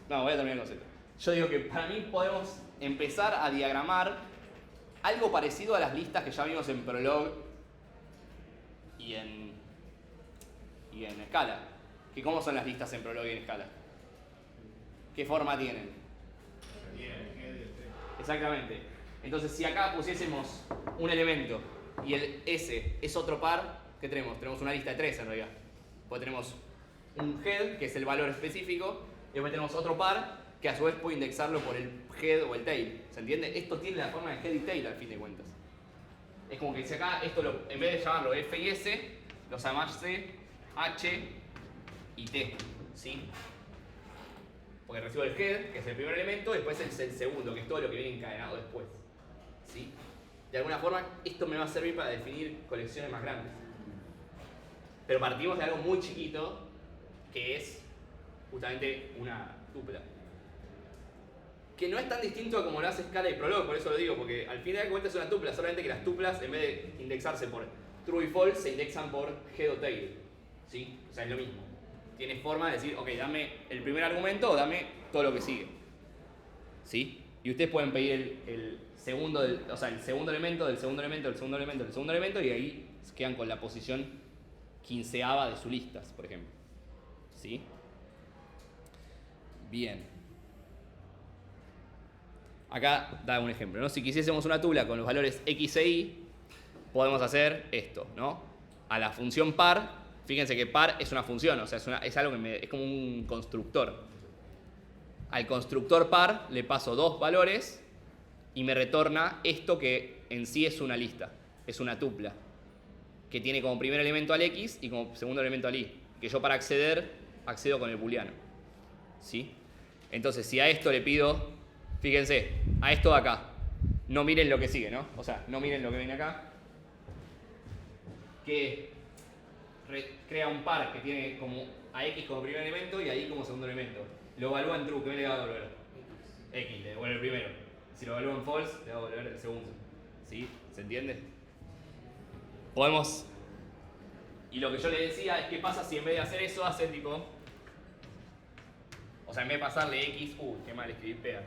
No, voy a terminar el concepto. Yo digo que para mí podemos empezar a diagramar algo parecido a las listas que ya vimos en Prolog y en Scala. ¿Que cómo son las listas en Prolog y en Scala? ¿Qué forma tienen? Exactamente. Entonces, si acá pusiésemos un elemento y el S es otro par, ¿qué tenemos? Tenemos una lista de 3 en realidad. Pues tenemos un head, que es el valor específico, y después tenemos otro par, que a su vez puedo indexarlo por el head o el tail. ¿Se entiende? Esto tiene la forma de head y tail al fin de cuentas. Es como que si acá, en vez de llamarlo F y S, los llamase H y T, ¿sí? Porque recibo el head, que es el primer elemento, y después es el segundo, que es todo lo que viene encadenado después, ¿sí? De alguna forma, esto me va a servir para definir colecciones más grandes. Pero partimos de algo muy chiquito, que es justamente una tupla. Que no es tan distinto a como lo hace Scala y Prolog, por eso lo digo, porque al final de cuentas es una tupla, solamente que las tuplas, en vez de indexarse por true y false, se indexan por head o tail, ¿sí? O sea, es lo mismo. Tiene forma de decir, ok, dame el primer argumento o dame todo lo que sigue, ¿sí? Y ustedes pueden pedir el segundo, o sea, el segundo elemento, del segundo elemento, del segundo elemento, del segundo elemento, y ahí se quedan con la posición quinceava de sus listas, por ejemplo, ¿sí? Bien. Acá da un ejemplo, ¿no? Si quisiésemos una tupla con los valores x e y, podemos hacer esto, ¿no? A la función par, fíjense que par es una función, o sea, es algo que es como un constructor. Al constructor par le paso dos valores y me retorna esto que en sí es una lista, es una tupla, que tiene como primer elemento al x y como segundo elemento al y, que yo para acceder, accedo con el booleano, ¿sí? Entonces, si a esto le pido, fíjense, a esto de acá, no miren lo que sigue, ¿no? O sea, no miren lo que viene acá, que crea un par que tiene como a x como primer elemento y a y como segundo elemento. Lo evalúa en true, ¿qué le va a devolver? X, le devuelve el primero. Si lo evalúa en false, le va a devolver el segundo. ¿Sí? ¿Se entiende? Podemos... Y lo que yo le decía es, ¿qué pasa si en vez de hacer eso, hace tipo... O sea, en vez de pasarle x... qué mal escribí, pega.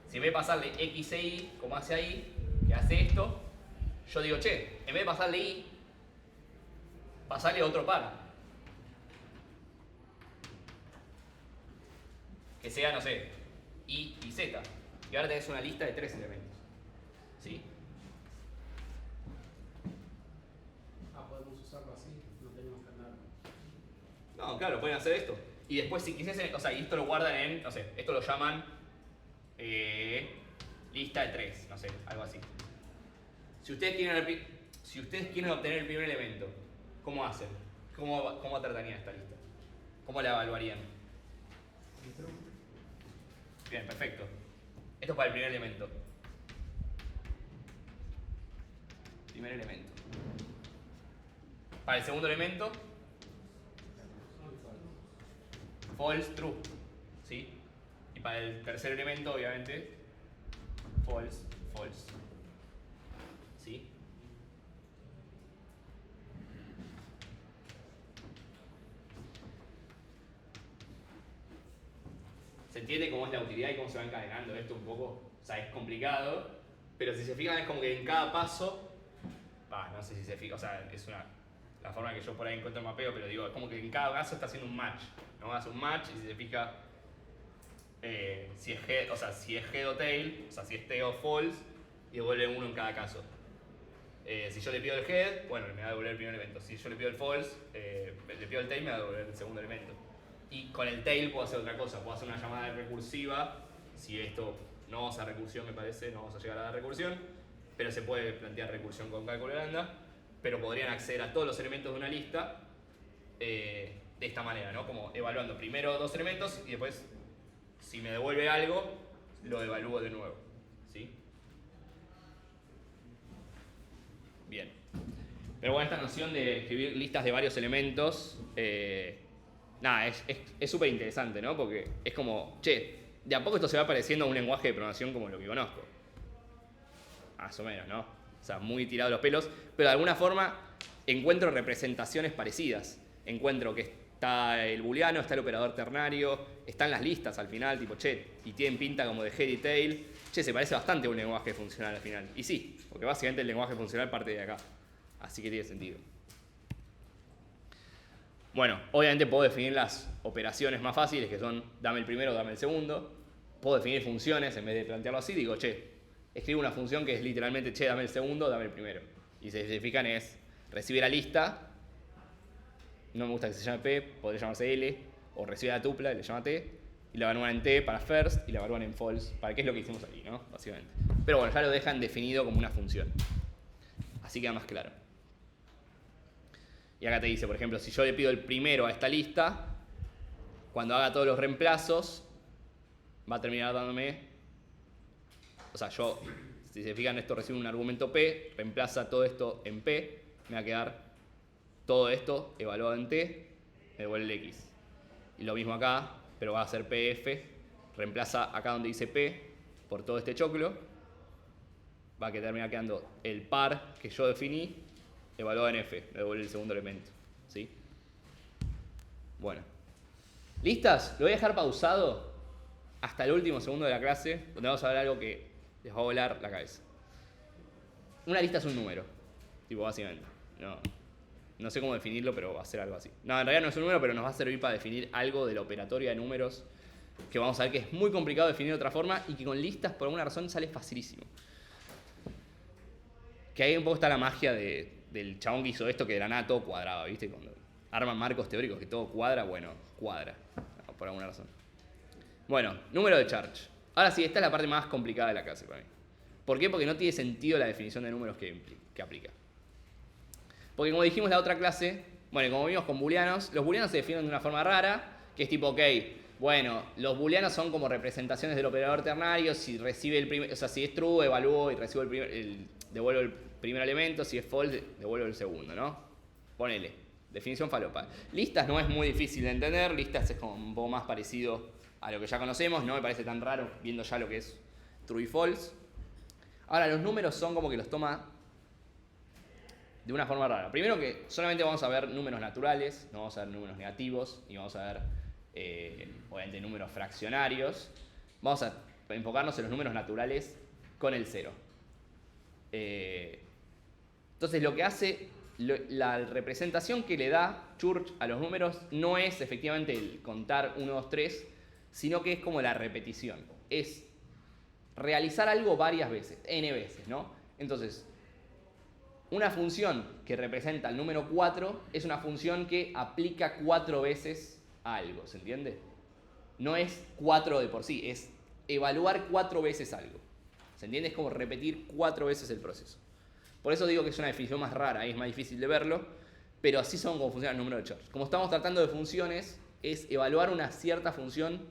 Si en vez de pasarle x e y, como hace ahí, que hace esto, yo digo, che, en vez de pasarle i, pasarle otro par. Que sea, no sé, i y z. Y ahora tenés una lista de 3 elementos. ¿Sí? Podemos usarlo así, no tenemos que andar. No, claro, pueden hacer esto. Y después si quisiesen, o sea, y esto lo guardan en, no sé, esto lo llaman lista de 3, no sé, algo así. Si ustedes quieren obtener el primer elemento, ¿cómo hacen? ¿Cómo tratarían esta lista? ¿Cómo la evaluarían? Bien, perfecto. Esto es para el primer elemento. Primer elemento. Para el segundo elemento, false, true. ¿Sí? Y para el tercer elemento, obviamente, false, false. ¿Sí? ¿Se entiende cómo es la utilidad y cómo se va encadenando esto un poco? O sea, es complicado, pero si se fijan es como que en cada paso, no sé si se fijan, o sea, es la forma que yo por ahí encuentro el mapeo, pero digo, es como que en cada caso está haciendo un match, ¿no? Hace un match y si se fija si es head, o sea, si es head o tail, o sea, si es tail o false, y devuelve uno en cada caso. Si yo le pido el head, bueno, me va a devolver el primer elemento. Si yo le pido el false, le pido el tail, me va a devolver el segundo elemento. Y con el tail puedo hacer otra cosa, puedo hacer una llamada recursiva. Si esto no vamos a recursión, me parece, no vamos a llegar a la recursión, pero se puede plantear recursión con cálculo de lambda, pero podrían acceder a todos los elementos de una lista de esta manera, ¿no? Como evaluando primero 2 elementos y después, si me devuelve algo, lo evalúo de nuevo, ¿sí? Bien. Pero bueno, esta noción de escribir listas de varios elementos, nada, es súper interesante, ¿no? Porque es como, che, de a poco esto se va pareciendo a un lenguaje de programación como lo que conozco. Más o menos, ¿no? O sea, muy tirado los pelos, pero de alguna forma encuentro representaciones parecidas. Encuentro que está el booleano, está el operador ternario, están las listas al final, tipo, che, y tienen pinta como de head y tail. Che, se parece bastante a un lenguaje funcional al final. Y sí, porque básicamente el lenguaje funcional parte de acá. Así que tiene sentido. Bueno, obviamente puedo definir las operaciones más fáciles, que son dame el primero, dame el segundo. Puedo definir funciones, en vez de plantearlo así, digo, che, escribo una función que es literalmente, che, dame el segundo, dame el primero. Y si se fijan es, recibe la lista, no me gusta que se llame P, podría llamarse L, o recibe la tupla, y le llama T, y la evalúan en T para first, y la evalúan en false, para qué es lo que hicimos aquí, ¿no? Básicamente. Pero bueno, ya lo dejan definido como una función. Así queda más claro. Y acá te dice, por ejemplo, si yo le pido el primero a esta lista, cuando haga todos los reemplazos, va a terminar dándome, o sea, yo, si se fijan, esto recibe un argumento P, reemplaza todo esto en P, me va a quedar todo esto evaluado en T, me devuelve el X. Y lo mismo acá, pero va a ser PF, reemplaza acá donde dice P por todo este choclo, va a terminar quedando el par que yo definí, evaluado en F, me devuelve el segundo elemento. ¿Sí? Bueno. ¿Listas? Lo voy a dejar pausado hasta el último segundo de la clase, donde vamos a ver algo que les va a volar la cabeza. Una lista es un número, tipo básicamente. No sé cómo definirlo, pero va a ser algo así. No, en realidad no es un número, pero nos va a servir para definir algo de la operatoria de números, que vamos a ver que es muy complicado definir de otra forma y que con listas por alguna razón sale facilísimo. Que ahí un poco está la magia del chabón que hizo esto, que de la nada todo cuadraba, ¿viste? Cuando arman marcos teóricos que todo cuadra, bueno, cuadra, por alguna razón. Bueno, número de charge. Ahora sí, esta es la parte más complicada de la clase para mí. ¿Por qué? Porque no tiene sentido la definición de números que aplica. Porque como dijimos en la otra clase, bueno, como vimos con booleanos, los booleanos se definen de una forma rara, que es tipo, ok, bueno, los booleanos son como representaciones del operador ternario, si recibe el primer, o sea, si es true, evalúo y recibo devuelvo el primer elemento, si es false, devuelvo el segundo, ¿no? Ponele, definición falopa. Listas no es muy difícil de entender, listas es como un poco más parecido a lo que ya conocemos, no me parece tan raro viendo ya lo que es true y false. Ahora, los números son como que los toma de una forma rara. Primero que solamente vamos a ver números naturales, no vamos a ver números negativos, y vamos a ver, obviamente, números fraccionarios. Vamos a enfocarnos en los números naturales con el 0. Entonces lo que hace, la representación que le da Church a los números no es efectivamente el contar 1, 2, 3, sino que es como la repetición. Es realizar algo varias veces, n veces, ¿no? Entonces, una función que representa el número 4 es una función que aplica 4 veces a algo, ¿se entiende? No es 4 de por sí, es evaluar 4 veces algo. ¿Se entiende? Es como repetir 4 veces el proceso. Por eso digo que es una definición más rara, ahí es más difícil de verlo, pero así son como funciona el número de Church. Como estamos tratando de funciones, es evaluar una cierta función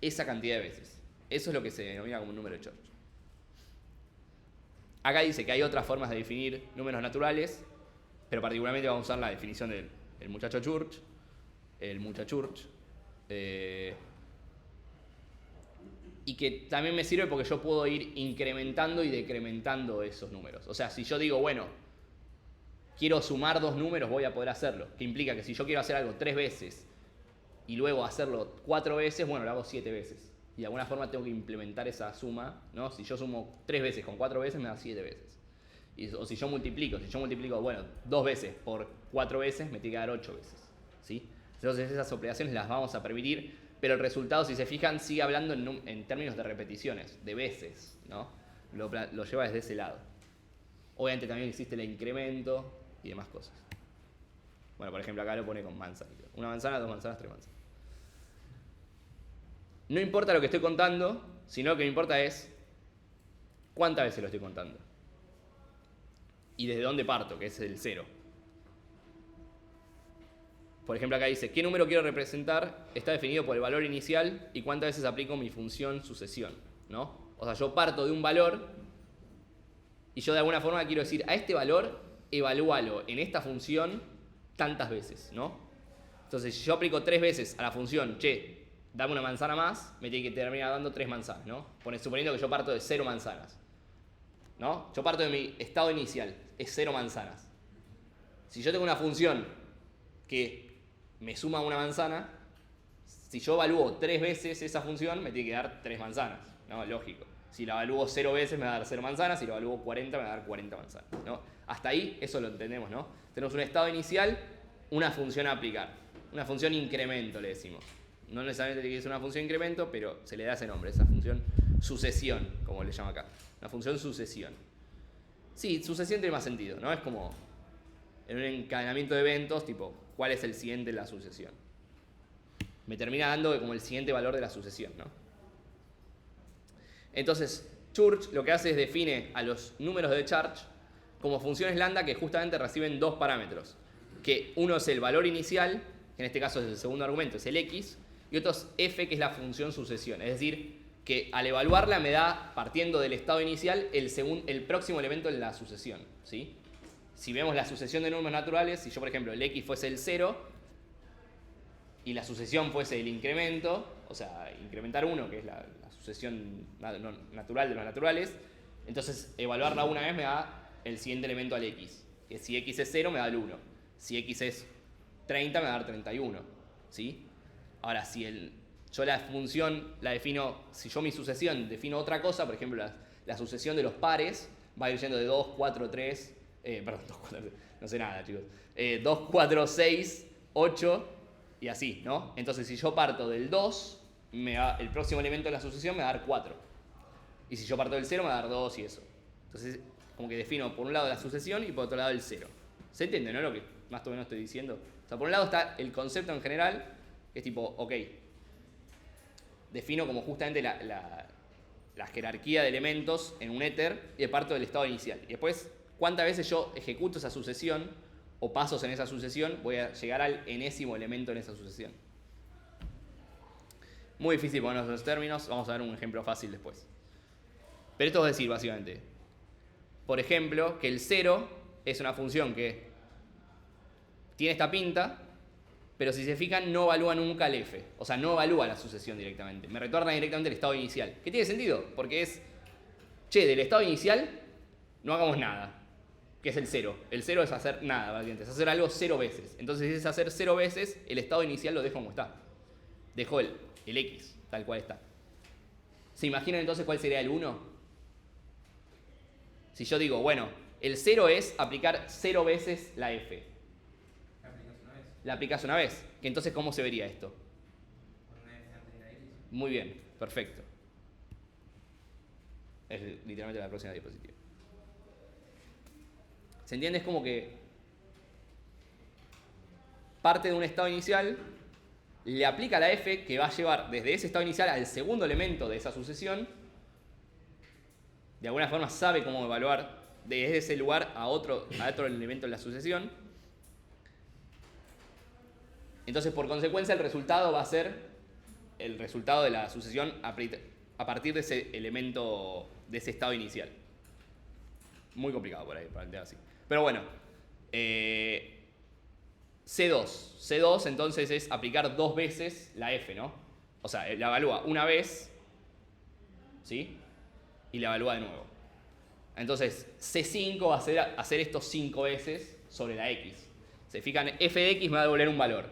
esa cantidad de veces. Eso es lo que se denomina como un número de Church. Acá dice que hay otras formas de definir números naturales, pero particularmente vamos a usar la definición del muchacho Church, el muchachurch, y que también me sirve porque yo puedo ir incrementando y decrementando esos números. O sea, si yo digo, bueno, quiero sumar 2 números, voy a poder hacerlo. Que implica que si yo quiero hacer algo 3 veces y luego hacerlo 4 veces, bueno, lo hago 7 veces. Y de alguna forma tengo que implementar esa suma, ¿no? Si yo sumo 3 veces con 4 veces, me da 7 veces. O si yo multiplico, bueno, 2 veces por 4 veces, me tiene que dar 8 veces, ¿sí? Entonces esas operaciones las vamos a permitir, pero el resultado, si se fijan, sigue hablando en términos de repeticiones, de veces, ¿no? Lo lleva desde ese lado. Obviamente también existe el incremento y demás cosas. Bueno, por ejemplo, acá lo pone con manzanitas. 1 manzana, 2 manzanas, 3 manzanas. No importa lo que estoy contando, sino lo que me importa es cuántas veces lo estoy contando. Y desde dónde parto, que es el 0. Por ejemplo, acá dice, ¿qué número quiero representar? Está definido por el valor inicial y cuántas veces aplico mi función sucesión, ¿no? O sea, yo parto de un valor y yo de alguna forma quiero decir, a este valor, evalúalo en esta función tantas veces, ¿no? Entonces, si yo aplico 3 veces a la función, che, dame una manzana más, me tiene que terminar dando 3 manzanas, ¿no? Suponiendo que yo parto de 0 manzanas, ¿no? Yo parto de mi estado inicial, es 0 manzanas. Si yo tengo una función que me suma una manzana, si yo evalúo 3 veces esa función, me tiene que dar 3 manzanas, ¿no? Lógico. Si la evalúo 0 veces, me va a dar 0 manzanas, si la evalúo 40, me va a dar 40 manzanas, ¿no? Hasta ahí, eso lo entendemos, ¿no? Tenemos un estado inicial, una función a aplicar, una función incremento, le decimos. No necesariamente tiene que ser una función incremento, pero se le da ese nombre, esa función sucesión, como le llama acá. Una función sucesión. Sí, sucesión tiene más sentido, ¿no? Es como en un encadenamiento de eventos, tipo, ¿cuál es el siguiente de la sucesión? Me termina dando como el siguiente valor de la sucesión, ¿no? Entonces, Church lo que hace es define a los números de Church como funciones lambda que justamente reciben 2 parámetros. Que uno es el valor inicial, que en este caso es el segundo argumento, es el x, y otro es f, que es la función sucesión. Es decir, que al evaluarla me da, partiendo del estado inicial, el próximo elemento en la sucesión, ¿sí? Si vemos la sucesión de números naturales, si yo, por ejemplo, el x fuese el 0 y la sucesión fuese el incremento, o sea, incrementar 1, que es la sucesión natural de los naturales, entonces evaluarla una vez me da el siguiente elemento al x. Que si x es 0 me da el 1. Si x es 30 me va a dar 31, ¿sí? Ahora, si yo la función la defino, si yo mi sucesión defino otra cosa, por ejemplo, la sucesión de los pares va a ir yendo de 2, 4, 3, perdón, 2, 4, 3, no sé nada, chicos. 2, 4, 6, 8 y así, ¿no? Entonces, si yo parto del 2, el próximo elemento de la sucesión me va a dar 4. Y si yo parto del 0, me va a dar 2 y eso. Entonces, como que defino por un lado la sucesión y por otro lado el 0. ¿Se entiende, no? Lo que más o menos estoy diciendo. O sea, por un lado está el concepto en general, que es tipo, ok, defino como justamente la jerarquía de elementos en un éter y parto del estado inicial. Y después, cuántas veces yo ejecuto esa sucesión o pasos en esa sucesión, voy a llegar al enésimo elemento en esa sucesión. Muy difícil ponernos los términos, vamos a ver un ejemplo fácil después. Pero esto es decir, básicamente, por ejemplo, que el 0 es una función que tiene esta pinta, pero si se fijan no evalúa nunca el f, o sea, no evalúa la sucesión directamente, me retorna directamente el estado inicial, que tiene sentido, porque es, che, del estado inicial no hagamos nada, que es el 0. El 0 es hacer nada, básicamente, es hacer algo 0 veces. Entonces, si es hacer 0 veces, el estado inicial lo dejo como está. Dejo el x, tal cual está. ¿Se imaginan entonces cuál sería el 1? Si yo digo, bueno, el 0 es aplicar 0 veces la f. La aplicas una vez. La aplicas una vez. Que entonces, ¿cómo se vería esto? Con una F antes de la X. Muy bien, perfecto. Es literalmente la próxima diapositiva. ¿Se entiende? Es como que parte de un estado inicial, le aplica la f que va a llevar desde ese estado inicial al segundo elemento de esa sucesión. De alguna forma sabe cómo evaluar desde ese lugar a otro elemento en la sucesión. Entonces, por consecuencia, el resultado va a ser el resultado de la sucesión a partir de ese elemento, de ese estado inicial. Muy complicado por ahí, plantear así. Pero bueno, C2. C2 entonces es aplicar 2 veces la f, ¿no? O sea, la evalúa una vez, ¿sí? Y la evalúa de nuevo. Entonces, C5 va a hacer esto 5 veces sobre la x. Se fijan, f de x me va a devolver un valor.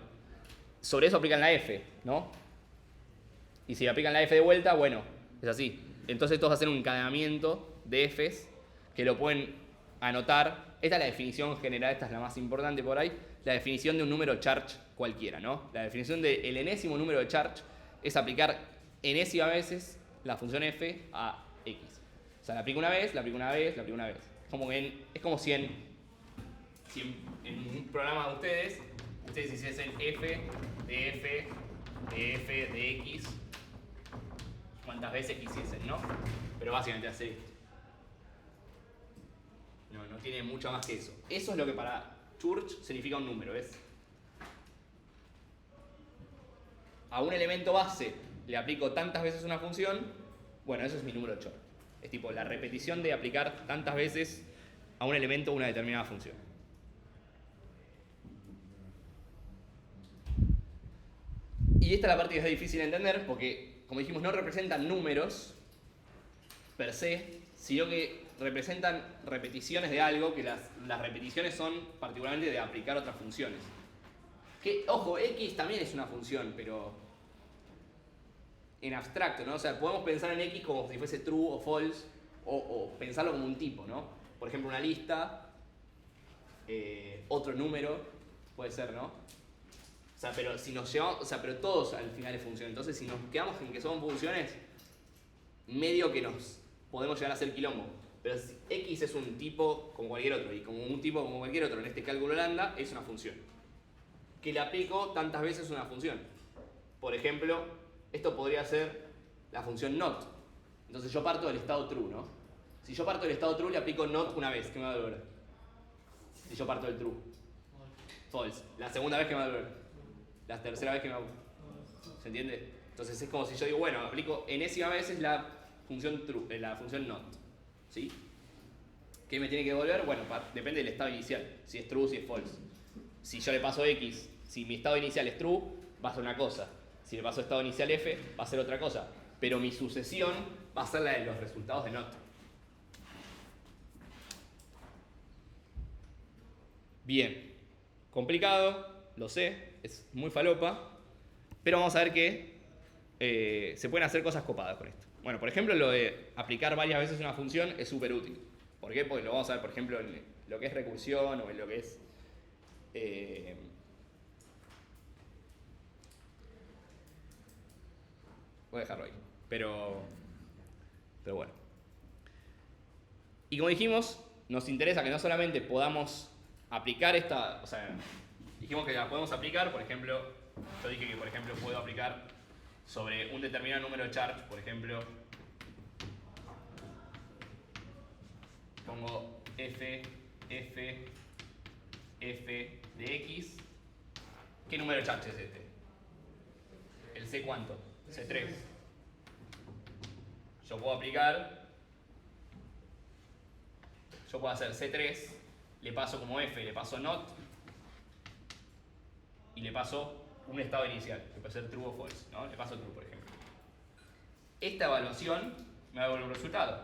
Sobre eso aplican la f, ¿no? Y si aplican la f de vuelta, bueno, es así. Entonces estos hacen un encadenamiento de f's que lo pueden anotar. Esta es la definición general, esta es la más importante por ahí. La definición de un número charge cualquiera, ¿no? La definición del enésimo número de charge es aplicar enésima veces la función f a x. O sea, la aplico una vez, la aplico una vez, la aplico una vez. Es como si en un programa de ustedes hiciesen f de f de f de x cuantas veces quisiesen, ¿no? Pero básicamente hacer esto. No tiene mucho más que eso. Eso es lo que para Church significa un número, ¿ves? A un elemento base le aplico tantas veces una función, bueno, eso es mi número Church. Es tipo la repetición de aplicar tantas veces a un elemento una determinada función. Y esta es la parte que es difícil de entender porque, como dijimos, no representan números per se, sino que representan repeticiones de algo, que las repeticiones son particularmente de aplicar otras funciones. Que, ojo, x también es una función, pero en abstracto, ¿no? O sea, podemos pensar en x como si fuese true o false, o pensarlo como un tipo, ¿no? Por ejemplo, una lista, otro número, puede ser, ¿no? O sea, pero si nos llevamos, o sea, pero todos al final es función. Entonces, si nos quedamos en que son funciones, medio que nos podemos llegar a hacer quilombo. Pero si x es un tipo como cualquier otro, y como un tipo como cualquier otro en este cálculo lambda, es una función. Que le aplico tantas veces una función. Por ejemplo, esto podría ser la función not. Entonces yo parto del estado true, ¿no? Si yo parto del estado true, le aplico not una vez, ¿qué me va a devolver? Si yo parto del true. False. La segunda vez que me va a devolver. La tercera vez que me va a devolver. ¿Se entiende? Entonces es como si yo digo, bueno, aplico enésima veces la función true, la función not. ¿Sí? ¿Qué me tiene que devolver? Bueno, depende del estado inicial. Si es true, si es false. Si yo le paso x, si mi estado inicial es true, va a ser una cosa. Si le paso estado inicial f, va a ser otra cosa. Pero mi sucesión va a ser la de los resultados de not. Bien. Complicado, lo sé, es muy falopa. Pero vamos a ver que se pueden hacer cosas copadas con esto. Bueno, por ejemplo, lo de aplicar varias veces una función es súper útil. ¿Por qué? Porque lo vamos a ver, por ejemplo, en lo que es recursión o en lo que es... voy a dejarlo ahí. Pero bueno. Y como dijimos, nos interesa que no solamente podamos aplicar esta... O sea, dijimos que la podemos aplicar, por ejemplo, yo dije que, por ejemplo, puedo aplicar sobre un determinado número de charge, por ejemplo, pongo f de x. ¿Qué número de charge es este? ¿El c cuánto? C3. Yo puedo aplicar, yo puedo hacer C3, le paso como f, le paso not, y le paso un estado inicial, que puede ser true o false, ¿no? Le paso true, por ejemplo. Esta evaluación me va a devolver un resultado.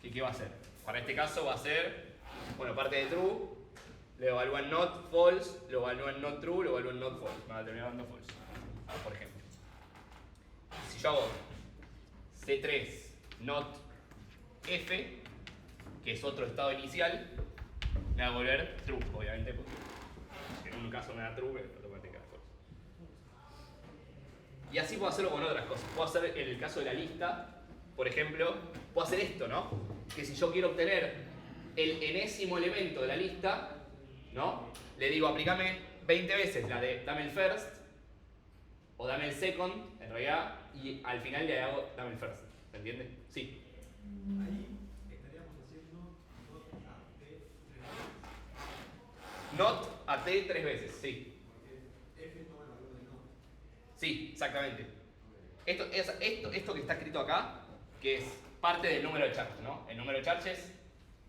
¿Qué va a hacer? Para este caso va a ser, bueno, parte de true, le evalúan not false, lo evalúan not true, lo evalúan not false. Me va a terminar dando false, por ejemplo. Si yo hago C3 not f, que es otro estado inicial, me va a volver true, obviamente, porque en un caso me da true, en otro me da false. Y así puedo hacerlo con otras cosas. Puedo hacer en el caso de la lista, por ejemplo, puedo hacer esto, ¿no? Que si yo quiero obtener el enésimo elemento de la lista, ¿no? Le digo, aplicame 20 veces la de dame el first, o dame el second, en realidad, y al final le hago dame el first. ¿Se entiende? Sí. Ahí estaríamos haciendo Not a t 3 veces, sí. porque F toma el valor de not. Sí, exactamente. Esto que está escrito acá, que es parte del número de charges, ¿no? El número de charges es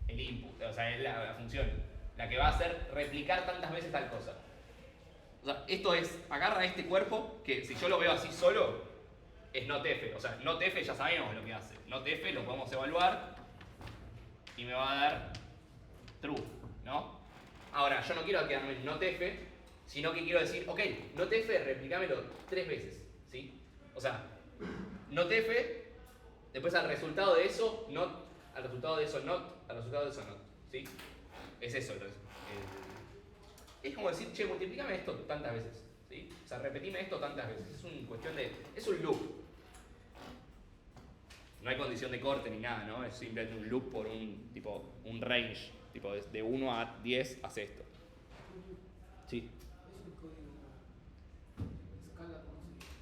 el input, o sea, es la función, la que va a hacer replicar tantas veces tal cosa. O sea, esto es, agarra este cuerpo, que si yo lo veo así solo, es NotF. O sea, NotF ya sabemos lo que hace. NotF lo podemos evaluar y me va a dar true, ¿no? Ahora, yo no quiero quedarme en NotF, sino que quiero decir, ok, NotF, replicámelo 3 veces, ¿sí? O sea, NotF, después al resultado de eso, not, al resultado de eso, not, al resultado de eso, not, ¿sí? Es eso es como decir, che, multiplícame esto tantas veces, ¿sí? O sea, repetime esto tantas veces. Es una cuestión de... es un loop. No hay condición de corte ni nada, ¿no? Es simplemente un loop por un, tipo, un range. Tipo, de 1 a 10 hace esto. Sí. Es un código escala, ¿cómo se dice?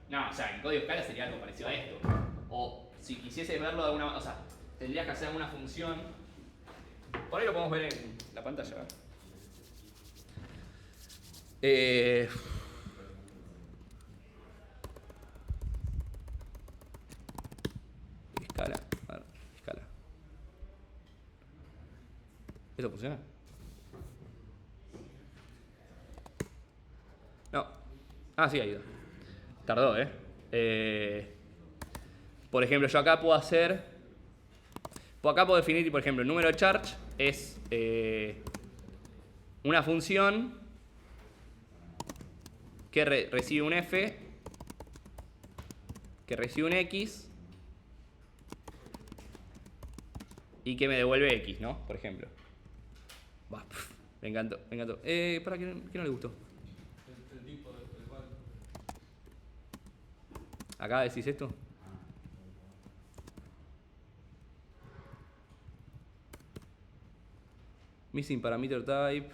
No, o sea, en código escala sería algo parecido a esto. O si quisiese verlo de alguna manera, o sea, tendrías que hacer alguna función. Por ahí lo podemos ver en la pantalla. Escala, a ver, escala. ¿Eso funciona? No. Ah, sí, ha ido. Tardó, por ejemplo, yo acá puedo hacer... acá puedo definir, por ejemplo, el número de charge es una función que recibe un f, que recibe un x y que me devuelve x, ¿no? Por ejemplo. Bah, me encantó, me encantó. ¿Para qué no le gustó? El tipo del cual. ¿Acá decís esto? Missing parameter type.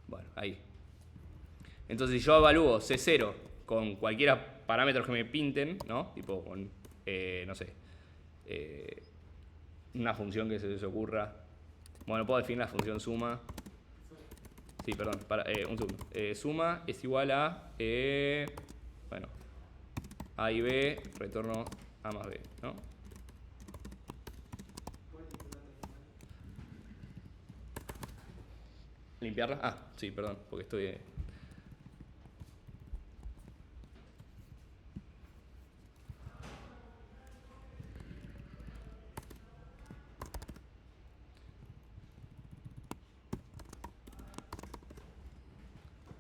Bueno, ahí. Entonces, si yo evalúo C0 con cualquiera parámetros que me pinten, ¿no? Tipo con, no sé, una función que se les ocurra. Bueno, puedo definir la función suma. Sí, perdón, un segundo. Suma es igual a, bueno, A y B, retorno A más B, ¿no? ¿Limpiarla? Ah, sí, perdón, porque estoy...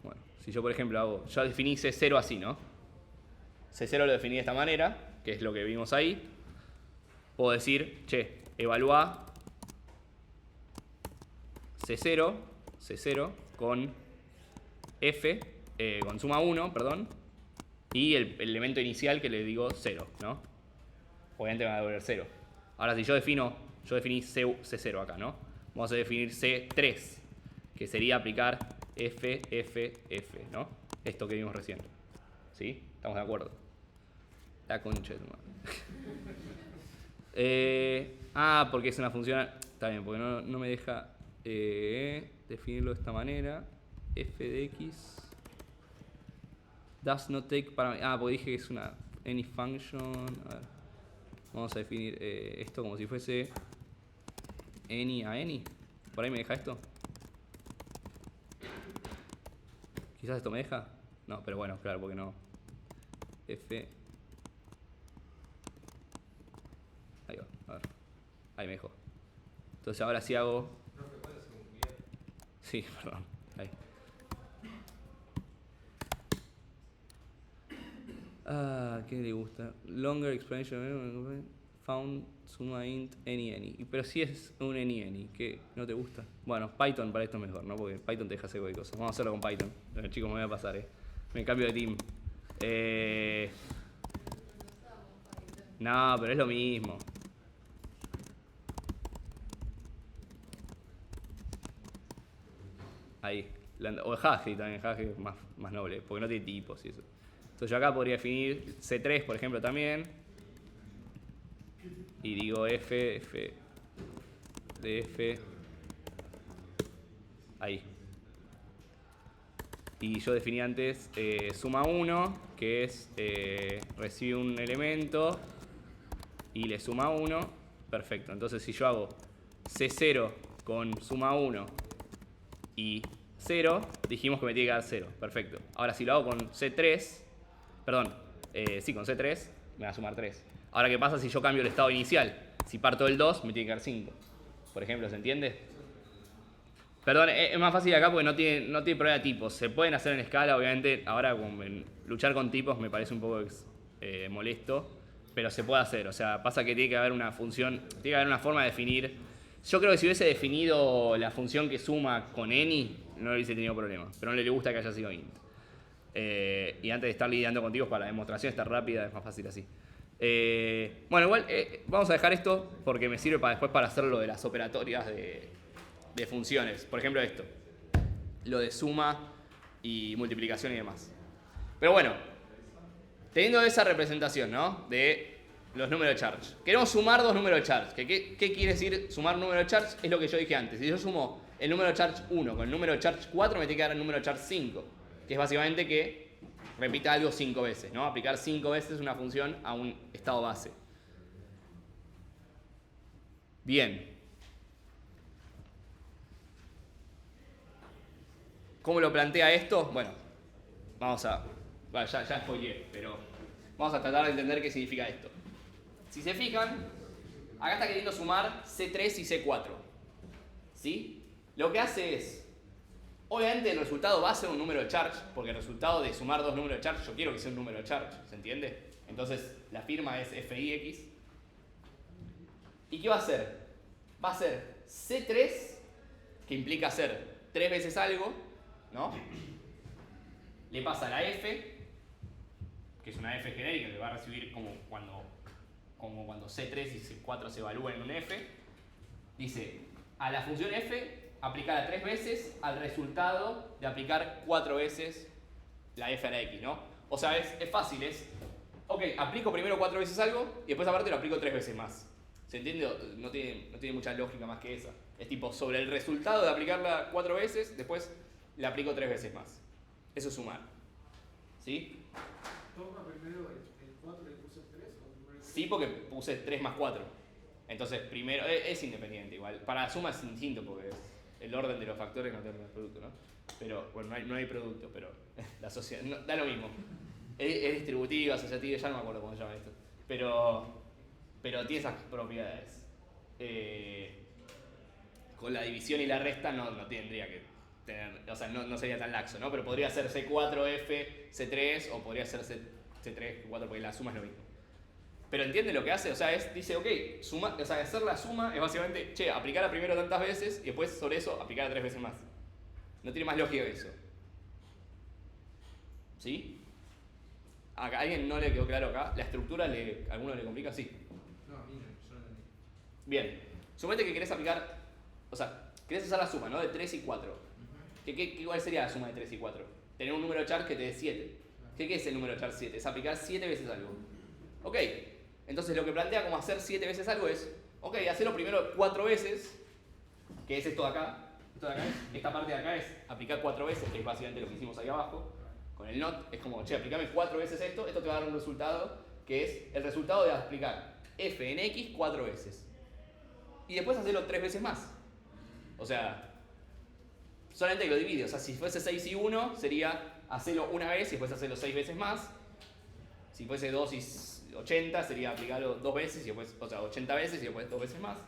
Bueno, si yo por ejemplo hago, ya definí C0 así, ¿no? C0 lo definí de esta manera, que es lo que vimos ahí. Puedo decir, che, evalúa C0 con F, con suma 1, perdón, y el elemento inicial que le digo 0, ¿no? Obviamente me va a devolver 0. Ahora si yo definí C0 acá, ¿no? Vamos a definir C3, que sería aplicar F, ¿no? Esto que vimos recién. ¿Sí? ¿Estamos de acuerdo? La concha de tu madre. Porque es una función... Está bien, porque no me deja definirlo de esta manera. F de X does not take para... porque dije que es una any function. A ver. Vamos a definir esto como si fuese any a any. ¿Por ahí me deja esto? Quizás esto me deja. No, pero bueno, claro, porque no. F. Ahí va, a ver. Ahí me dejó. Entonces ahora sí hago... Profe, ¿puede hacer un cuidado? Sí, perdón. Ahí. ¿Qué le gusta? Longer explanation found suma int any. Pero si es un any, ¿qué? ¿No te gusta? Bueno, Python para esto es mejor, ¿no? Porque Python te deja hacer cualquier cosa. Vamos a hacerlo con Python. Bueno, chicos, me voy a pasar, Me cambio de team. No, pero es lo mismo. Ahí. O Haskell también, Haskell es más noble, porque no tiene tipos y eso. Entonces yo acá podría definir C3, por ejemplo, también. Y digo F de F. Ahí. Y yo definí antes suma 1, que es recibe un elemento y le suma 1. Perfecto. Entonces si yo hago C0 con suma 1 y 0, dijimos que me tiene que dar 0. Perfecto. Ahora si lo hago con C3, perdón, sí, con C3, me va a sumar 3. Ahora, ¿qué pasa si yo cambio el estado inicial? Si parto del 2, me tiene que dar 5. Por ejemplo, ¿se entiende? Perdón, es más fácil acá porque no tiene problema de tipos. Se pueden hacer en escala, obviamente. Ahora, luchar con tipos me parece un poco molesto, pero se puede hacer. O sea, pasa que tiene que haber una función, tiene que haber una forma de definir. Yo creo que si hubiese definido la función que suma con any, no hubiese tenido problema. Pero no le gusta que haya sido int. Y antes de estar lidiando con tipos para la demostración, estar rápida, es más fácil así. Bueno, igual vamos a dejar esto porque me sirve para después para hacer lo de las operatorias de funciones. Por ejemplo, esto. Lo de suma y multiplicación y demás. Pero bueno, teniendo esa representación, ¿no? De los números de charge. Queremos sumar dos números de charge. ¿Qué quiere decir sumar número de charge? Es lo que yo dije antes. Si yo sumo el número de charge 1 con el número de charge 4, me tiene que dar el número de charge 5. Que es básicamente que repita algo 5 veces, ¿no? Aplicar 5 veces una función a un estado base. Bien. ¿Cómo lo plantea esto? Bueno, ya spoileé, pero vamos a tratar de entender qué significa esto. Si se fijan, acá está queriendo sumar C3 y C4. ¿Sí? Lo que hace es, obviamente el resultado va a ser un número de charge, porque el resultado de sumar dos números de charge, yo quiero que sea un número de charge, ¿se entiende? Entonces la firma es FIX. ¿Y qué va a hacer? Va a ser C3, que implica hacer 3 veces algo, ¿no? Le pasa la F, que es una F genérica que va a recibir como cuando C3 y C4 se evalúan en un F. Dice, a la función F, aplicarla 3 veces al resultado de aplicar 4 veces la F a la X, ¿no? O sea, es fácil, ok, aplico primero 4 veces algo y después aparte lo aplico 3 veces más. ¿Se entiende? No tiene mucha lógica más que esa. Es tipo, sobre el resultado de aplicarla 4 veces, después la aplico 3 veces más. Eso es sumar. ¿Sí? ¿Toma primero el 4 y le puse 3? Sí, porque puse 3 más 4. Entonces, primero, es independiente igual. Para la suma es distinto porque el orden de los factores no determina el producto, ¿no? Pero, bueno, no hay producto, pero la sociedad, da lo mismo. Es distributiva, asociativa, ya no me acuerdo cómo se llama esto. Pero tiene esas propiedades. Con la división y la resta no tendría que tener, o sea, no sería tan laxo, ¿no? Pero podría ser C4F, C3, o podría ser C3, C4, porque la suma es lo mismo. Pero ¿entiende lo que hace? O sea, dice, ok, hacer la suma es básicamente, aplicarla primero tantas veces y después sobre eso aplicarla 3 veces más. No tiene más lógica que eso. ¿Sí? ¿A alguien no le quedó claro acá? ¿La estructura a alguno le complica? Sí. No, a mí no, yo no entendí. Bien. Suponete que querés aplicar, o sea, querés hacer la suma, ¿no? De 3 y 4. ¿Cuál sería la suma de 3 y 4? Tener un número de charge que te dé 7. ¿Qué es el número de charge 7? Es aplicar 7 veces algo. Ok. Entonces lo que plantea como hacer 7 veces algo es, ok, hacerlo primero 4 veces, que es esto de acá. Esta parte de acá es aplicar 4 veces, que es básicamente lo que hicimos ahí abajo. Con el not es como, aplicame 4 veces esto te va a dar un resultado, que es el resultado de aplicar f en x 4 veces. Y después hacerlo 3 veces más. O sea, solamente que lo divide. O sea, si fuese 6 y 1, sería hacerlo una vez y después hacerlo 6 veces más. Si fuese 2 y 80, sería aplicarlo 2 veces, y después, o sea, 80 veces y después 2 veces más.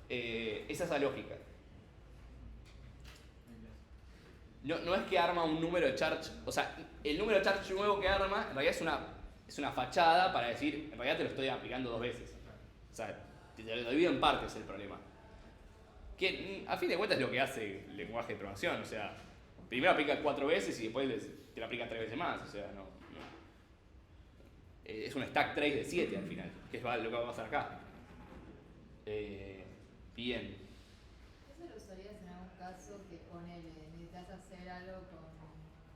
Esa es la lógica. no es que arma un número de charge, o sea, el número de charge nuevo que arma en realidad es una fachada para decir, en realidad te lo estoy aplicando 2 veces. O sea, te lo divido en partes el problema. Que a fin de cuentas es lo que hace el lenguaje de programación, o sea, primero aplica 4 veces y después te lo aplica 3 veces más, o sea, no. Es un stack trace de 7 al final, que es lo que va a pasar acá. Bien. ¿Eso lo usarías en algún caso que necesitas hacer algo con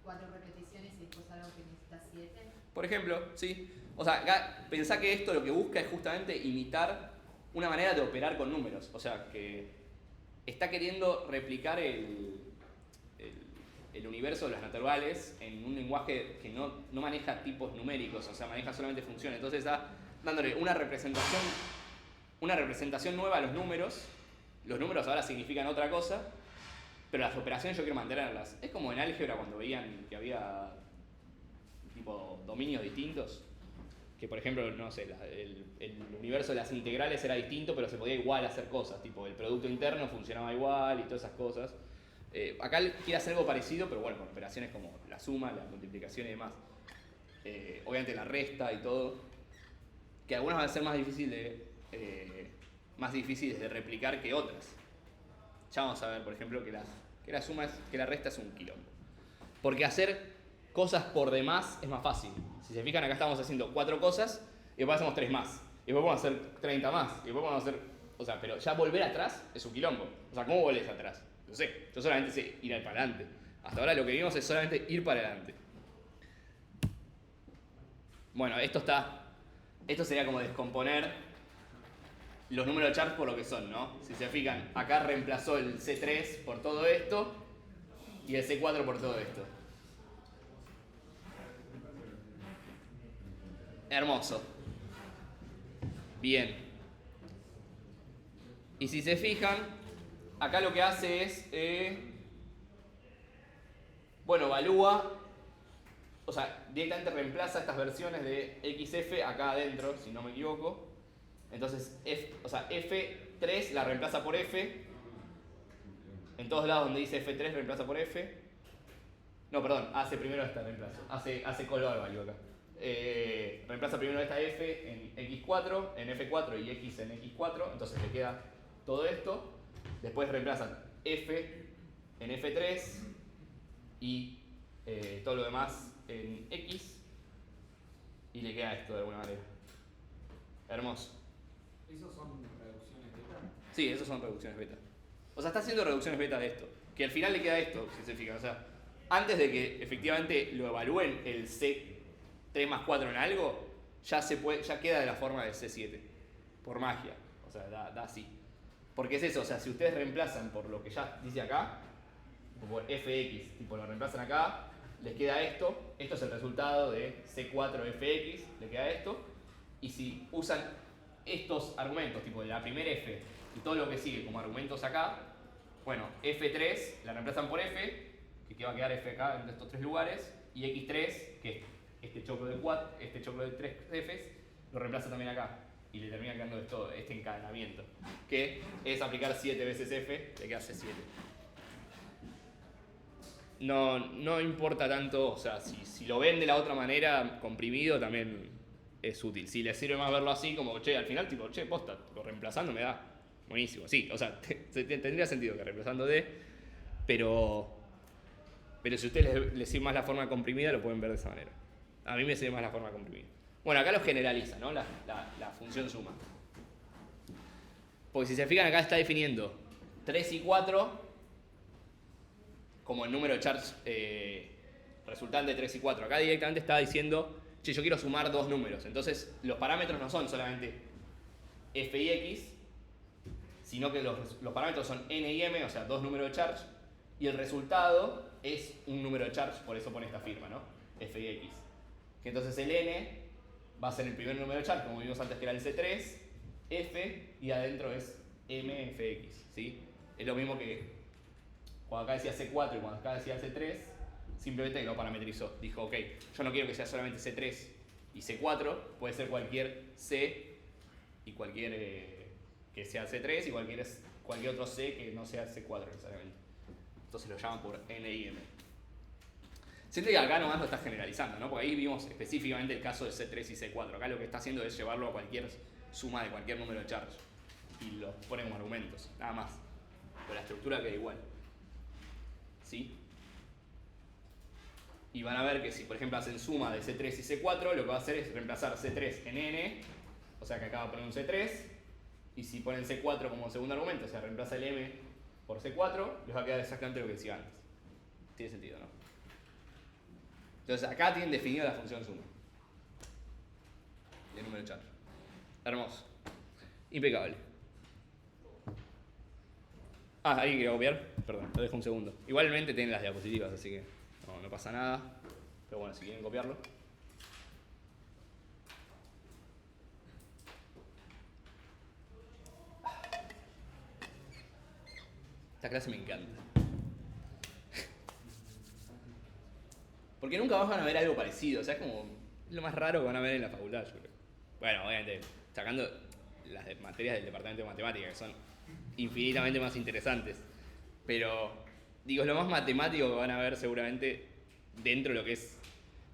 4 repeticiones y después algo que necesitas 7? Por ejemplo, sí. O sea, acá pensá que esto lo que busca es justamente imitar una manera de operar con números. O sea, que está queriendo replicar el universo de las naturales en un lenguaje que no maneja tipos numéricos, o sea, maneja solamente funciones. Entonces está dándole una representación nueva a los números. Los números ahora significan otra cosa, pero las operaciones yo quiero mantenerlas. Es como en álgebra cuando veían que había tipo dominios distintos, que por ejemplo, no sé, el universo de las integrales era distinto, pero se podía igual hacer cosas, tipo el producto interno funcionaba igual y todas esas cosas. Acá quiere hacer algo parecido, pero bueno, con operaciones como la suma, la multiplicación y demás. Obviamente la resta y todo, que algunas van a ser más difíciles de replicar que otras. Ya vamos a ver, por ejemplo, que la resta es un quilombo. Porque hacer cosas por demás es más fácil. Si se fijan, acá estamos haciendo 4 cosas y después hacemos 3 más. Y después podemos hacer 30 más. Y después podemos hacer... O sea, pero ya volver atrás es un quilombo. O sea, ¿cómo volvés atrás? No sé, yo solamente sé ir para adelante. Hasta ahora lo que vimos es solamente ir para adelante. Bueno, esto sería como descomponer los números de Char por lo que son, ¿no? Si se fijan, acá reemplazó el C3 por todo esto y el C4 por todo esto. Hermoso. Bien. Y si se fijan, acá lo que hace es, bueno, evalúa, o sea, directamente reemplaza estas versiones de XF acá adentro, si no me equivoco. Entonces, F3 la reemplaza por F. En todos lados donde dice F3 reemplaza por F. No, perdón, hace primero esta reemplazo. Hace color value acá. Reemplaza primero esta F en X4, en F4 y X en X4. Entonces le queda todo esto. Después reemplazan F en F3 y todo lo demás en X. Y le queda esto de alguna manera. Hermoso. ¿Esos son reducciones beta? Sí, esos son reducciones beta. O sea, está haciendo reducciones beta de esto. Que al final le queda esto, si se fijan. O sea, antes de que efectivamente lo evalúen el C3 más 4 en algo, ya queda de la forma de C7. Por magia. O sea, da así. Porque es eso, o sea, si ustedes reemplazan por lo que ya dice acá, por fx, tipo lo reemplazan acá, les queda esto. Esto es el resultado de C4fx, le queda esto. Y si usan estos argumentos, tipo la primera f y todo lo que sigue como argumentos acá, bueno, f3 la reemplazan por f, que va a quedar f acá en estos 3 lugares, y x3, que es este choclo de 3 f's, lo reemplaza también acá. Y le termina quedando este encadenamiento, que es aplicar 7 veces f, le queda C7. No importa tanto, o sea, si lo ven de la otra manera, comprimido, también es útil. Si les sirve más verlo así, como, che, al final, tipo, che, posta, lo reemplazando me da buenísimo. Sí, o sea, tendría sentido que reemplazando D, pero si a ustedes les sirve más la forma comprimida, lo pueden ver de esa manera. A mí me sirve más la forma comprimida. Bueno, acá lo generaliza, ¿no? La función suma. Porque si se fijan, acá está definiendo 3 y 4 como el número de chars resultante de 3 y 4. Acá directamente está diciendo, che, yo quiero sumar 2 números. Entonces, los parámetros no son solamente f y x, sino que los parámetros son n y m, o sea, 2 números de charge, y el resultado es un número de charge, por eso pone esta firma, ¿no? F y x. Que entonces el n va a ser el primer número de charge, como vimos antes que era el C3, F, y adentro es MFX, ¿sí? Es lo mismo que cuando acá decía C4 y cuando acá decía C3, simplemente lo parametrizó. Dijo, ok, yo no quiero que sea solamente C3 y C4, puede ser cualquier C y cualquier que sea C3 y cualquier otro C que no sea C4 necesariamente. Entonces lo llaman por N y M. Siente que acá nomás lo estás generalizando, ¿no? Porque ahí vimos específicamente el caso de C3 y C4. Acá lo que está haciendo es llevarlo a cualquier suma de cualquier número de charge. Y los pone como argumentos, nada más. Pero la estructura queda igual. ¿Sí? Y van a ver que si, por ejemplo, hacen suma de C3 y C4, lo que va a hacer es reemplazar C3 en N, o sea que acá va a poner un C3, y si ponen C4 como segundo argumento, o sea, reemplaza el M por C4, les va a quedar exactamente lo que decía antes. Tiene sentido, ¿no? Entonces acá tienen definido la función suma de número de charge. Hermoso. Impecable. Ah, ¿alguien quería copiar? Perdón, lo dejo un segundo. Igualmente tienen las diapositivas, así que no pasa nada. Pero bueno, si quieren copiarlo. Esta clase me encanta. Porque nunca van a ver algo parecido. O sea, es como lo más raro que van a ver en la facultad, yo creo. Bueno, obviamente, sacando las materias del departamento de matemáticas, que son infinitamente más interesantes. Pero, digo, es lo más matemático que van a ver seguramente dentro de lo que es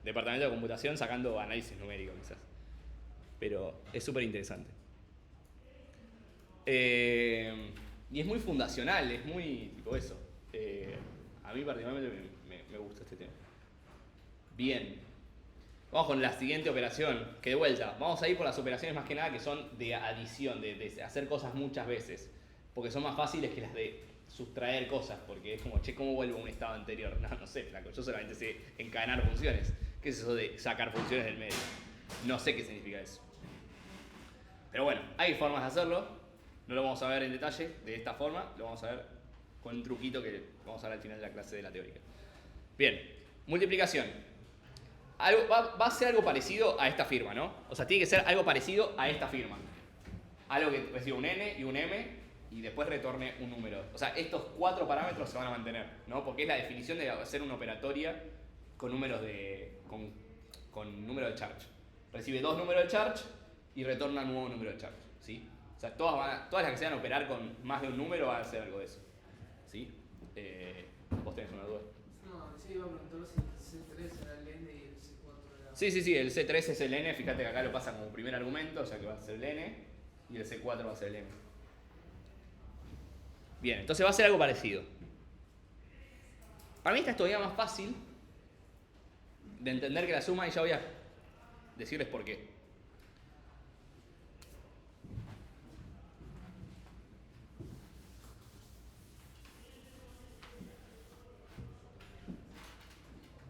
departamento de computación, sacando análisis numérico quizás. Pero es súper interesante. Y es muy fundacional, es muy tipo eso. A mí particularmente me gusta este tema. Bien. Vamos con la siguiente operación, que de vuelta, vamos a ir por las operaciones más que nada que son de adición, de hacer cosas muchas veces. Porque son más fáciles que las de sustraer cosas, porque es como, che, ¿cómo vuelvo a un estado anterior? No sé, flaco, yo solamente sé encadenar funciones. ¿Qué es eso de sacar funciones del medio? No sé qué significa eso. Pero bueno, hay formas de hacerlo. No lo vamos a ver en detalle de esta forma, lo vamos a ver con un truquito que vamos a ver al final de la clase de la teórica. Bien, multiplicación. Va a ser algo parecido a esta firma, ¿no? O sea, tiene que ser algo parecido a esta firma. Algo que reciba un n y un m y después retorne un número. O sea, estos 4 parámetros se van a mantener, ¿no? Porque es la definición de hacer una operatoria con números con número de charge. Recibe 2 números de charge y retorna un nuevo número de charge, ¿sí? O sea, todas las que se van a operar con más de un número van a hacer algo de eso, ¿sí? ¿Vos tenés una duda? No, sí, iba a preguntar si el C3 era el N y el C4 era... Sí, el C3 es el n, fíjate que acá lo pasa como primer argumento, o sea que va a ser el n, y el C4 va a ser el m. Bien, entonces va a ser algo parecido. Para mí esta es todavía más fácil de entender que la suma, y ya voy a decirles por qué.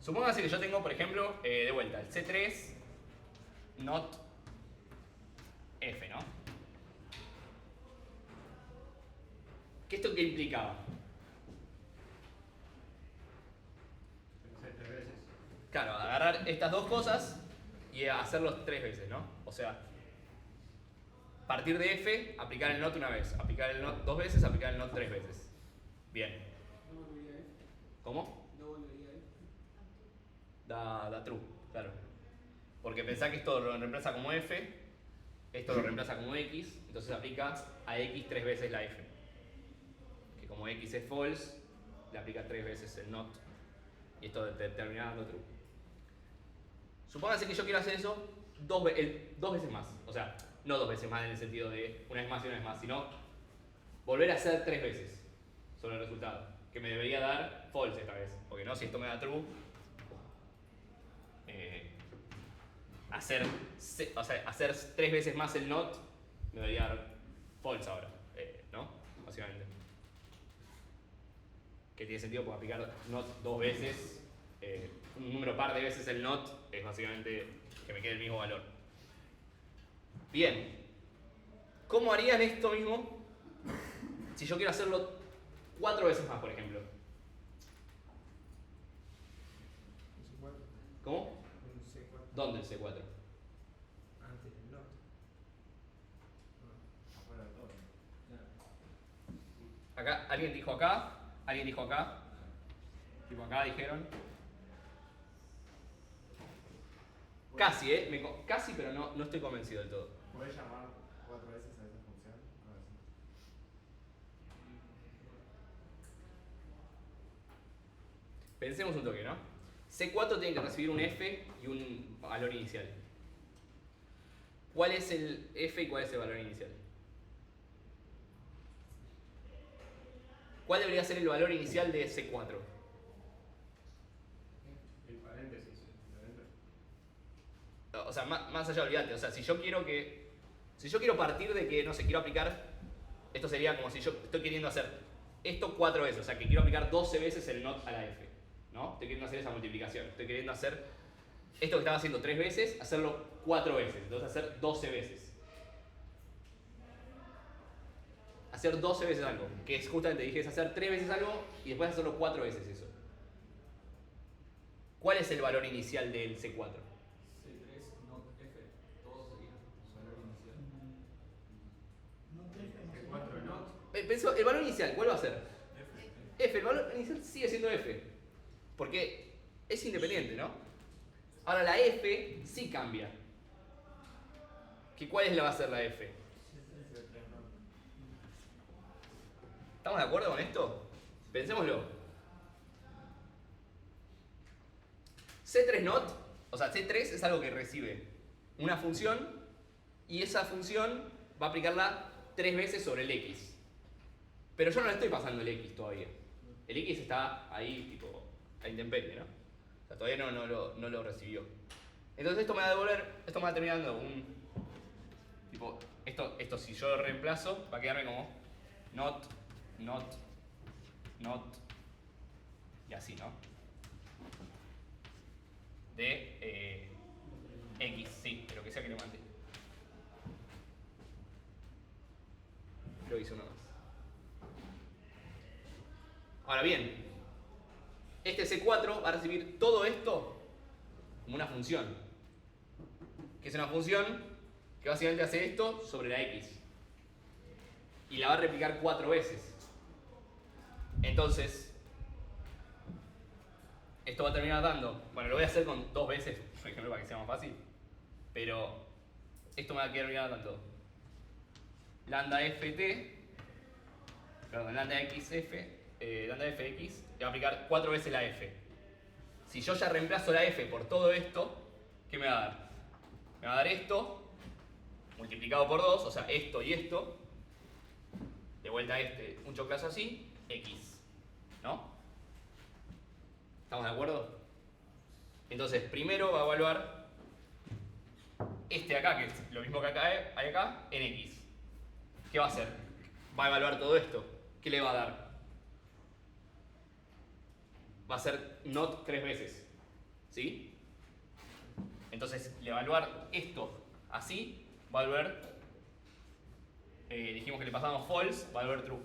Supóngase que yo tengo, por ejemplo, de vuelta, el C3 not F, ¿no? ¿Qué esto qué implicaba? Tres veces. Claro, agarrar estas dos cosas y hacerlos 3 veces, ¿no? O sea, partir de F, aplicar el not una vez, aplicar el not 2 veces, aplicar el not 3 veces. Bien. ¿No volvería a F? ¿Cómo? ¿No volvería a F? Da true, claro. Porque pensá que esto lo reemplaza como F, esto lo reemplaza como X, entonces aplica a X 3 veces la F. Que como X es false, le aplica 3 veces el not. Y esto termina dando true. Supóngase que yo quiero hacer eso 2 veces más. O sea, no 2 veces más en el sentido de una vez más y una vez más, sino volver a hacer 3 veces sobre el resultado. Que me debería dar false esta vez. Porque no, si esto me da true, hacer 3 veces más el not me debería dar false ahora. ¿No? Básicamente. Que tiene sentido porque aplicar not 2 veces, un número par de veces el not, es básicamente que me quede el mismo valor. Bien, ¿cómo harían esto mismo si yo quiero hacerlo 4 veces más, por ejemplo? Un C4. ¿Cómo? Un C4. ¿Dónde el C4? Antes del not. Afuera de todo. Claro. Acá, alguien dijo acá, tipo acá dijeron. Casi, casi, pero no estoy convencido del todo. ¿Puedes llamar 4 veces a esa función? A ver si. Pensemos un toque, ¿no? C4 tiene que recibir un F y un valor inicial. ¿Cuál es el F y cuál es el valor inicial? ¿Cuál debería ser el valor inicial de C4? El paréntesis. O sea, más allá, olvídate. O sea, si yo quiero partir de que, no sé, quiero aplicar, esto sería como si yo estoy queriendo hacer esto 4 veces, o sea, que quiero aplicar 12 veces el NOT a la F, ¿no? Estoy queriendo hacer esa multiplicación. Estoy queriendo hacer esto que estaba haciendo 3 veces, hacerlo 4 veces, entonces hacer 12 veces. Hacer 12 veces algo, que es justamente, dije, es hacer 3 veces algo y después hacerlo 4 veces eso. ¿Cuál es el valor inicial del C4? C3, not F. Todos serían valor inicial. C4, not. El valor inicial, ¿cuál va a ser? F. F, el valor inicial sigue siendo F, porque es independiente, ¿no? Ahora la F sí cambia. ¿Cuál es la va a ser la F? ¿Estamos de acuerdo con esto? Pensémoslo. C3 not, o sea, C3 es algo que recibe una función y esa función va a aplicarla 3 veces sobre el X. Pero yo no le estoy pasando el X todavía. El X está ahí, tipo, a intemperie, ¿no? O sea, todavía no lo recibió. Entonces esto me va a devolver, esto me va a terminar dando un... Tipo, esto si yo lo reemplazo, va a quedarme como not, y así, ¿no? De X, sí, de lo que sea que le mande. Lo hice una más. Ahora bien, este C4 va a recibir todo esto como una función. Que es una función que básicamente hace esto sobre la X. Y la va a replicar 4 veces. Entonces, esto va a terminar dando, bueno, lo voy a hacer con 2 veces, por ejemplo, para que sea más fácil. Pero esto me va a terminar dando lambda ft, perdón, lambda fx, le va a aplicar 4 veces la f. Si yo ya reemplazo la f por todo esto, ¿qué me va a dar? Me va a dar esto multiplicado por 2, o sea, esto y esto, de vuelta a un choclazo así, x, ¿no? ¿Estamos de acuerdo? Entonces, primero va a evaluar este de acá, que es lo mismo que acá hay acá, en x. ¿Qué va a hacer? Va a evaluar todo esto. ¿Qué le va a dar? Va a ser not 3 veces. ¿Sí? Entonces, al evaluar esto así, va a volver, dijimos que le pasamos false, va a volver true.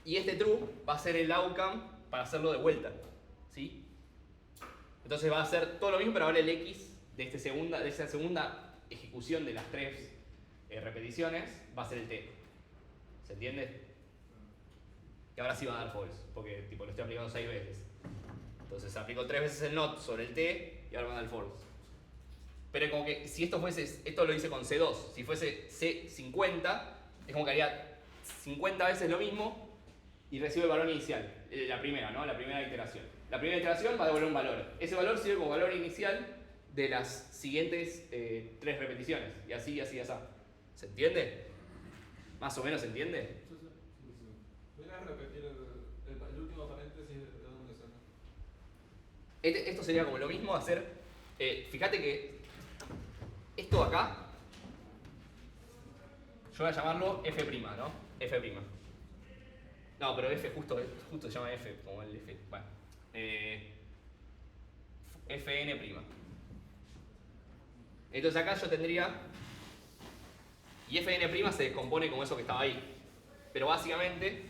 Y este true va a ser el outcome para hacerlo de vuelta. ¿Sí? Entonces va a hacer todo lo mismo, pero ahora el x de esa segunda ejecución de las 3 repeticiones va a ser el t. ¿Se entiende? Y ahora sí va a dar false, porque tipo, lo estoy aplicando 6 veces. Entonces aplico 3 veces el not sobre el t y ahora va a dar false. Pero como que si esto lo hice con C2, si fuese C50, es como que haría 50 veces lo mismo y recibe el valor inicial, la primera, ¿no? La primera iteración. La primera iteración va a devolver un valor. Ese valor sirve como valor inicial de las siguientes 3 repeticiones. Y así, y así, y así. ¿Se entiende? ¿Más o menos se entiende? ¿Puedes repetir el último paréntesis de dónde sale? Esto sería como lo mismo hacer. Fíjate que esto de acá, yo voy a llamarlo F', ¿no? F'. No, pero F justo se llama F, como el F. Bueno. Fn'. Entonces acá yo tendría... Y Fn' se descompone como eso que estaba ahí. Pero básicamente,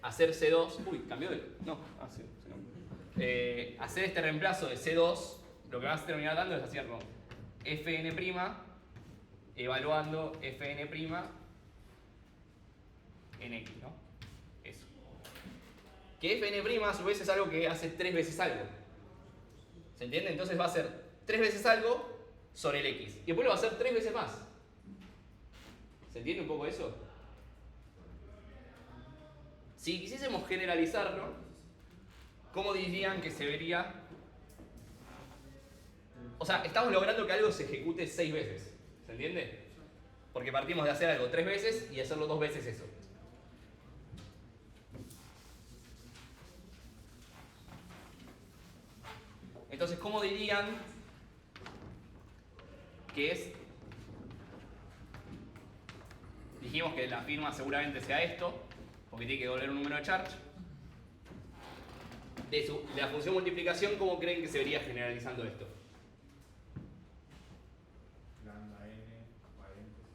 hacer C2... Uy, cambió de... No, sí, se cambió. Hacer este reemplazo de C2, lo que vas a terminar dando es hacerlo Fn', evaluando Fn' en X, ¿no? Eso. Que Fn' a su vez es algo que hace 3 veces algo. ¿Se entiende? Entonces va a hacer 3 veces algo sobre el X. Y después lo va a hacer 3 veces más. ¿Se entiende un poco eso? Si quisiésemos generalizarlo, ¿cómo dirían que se vería O sea, estamos logrando que algo se ejecute 6 veces. ¿Se entiende? Porque partimos de hacer algo 3 veces y hacerlo 2 veces eso. Entonces, ¿cómo dirían que es? Dijimos que la firma seguramente sea esto, porque tiene que devolver un número de charge. De la función multiplicación, ¿cómo creen que se vería generalizando esto? Lambda n, paréntesis.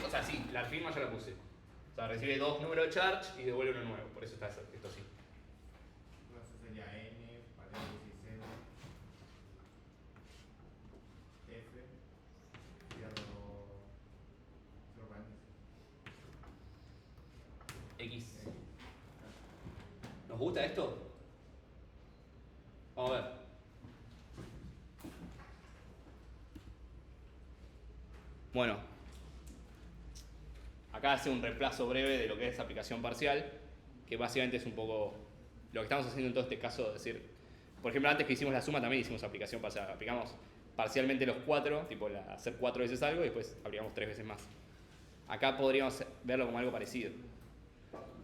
O sea, sí, la firma ya la puse. O sea, recibe 2 números de charge y devuelve uno nuevo. Por eso está esto así. Entonces sería n, paréntesis n, f, cierro paréntesis. X. ¿Nos gusta esto? Vamos a ver. Bueno, acá hace un reemplazo breve de lo que es aplicación parcial, que básicamente es un poco lo que estamos haciendo en todo este caso. Es decir, por ejemplo, antes que hicimos la suma también hicimos aplicación parcial. Aplicamos parcialmente los 4, tipo hacer 4 veces algo y después aplicamos 3 veces más. Acá podríamos verlo como algo parecido.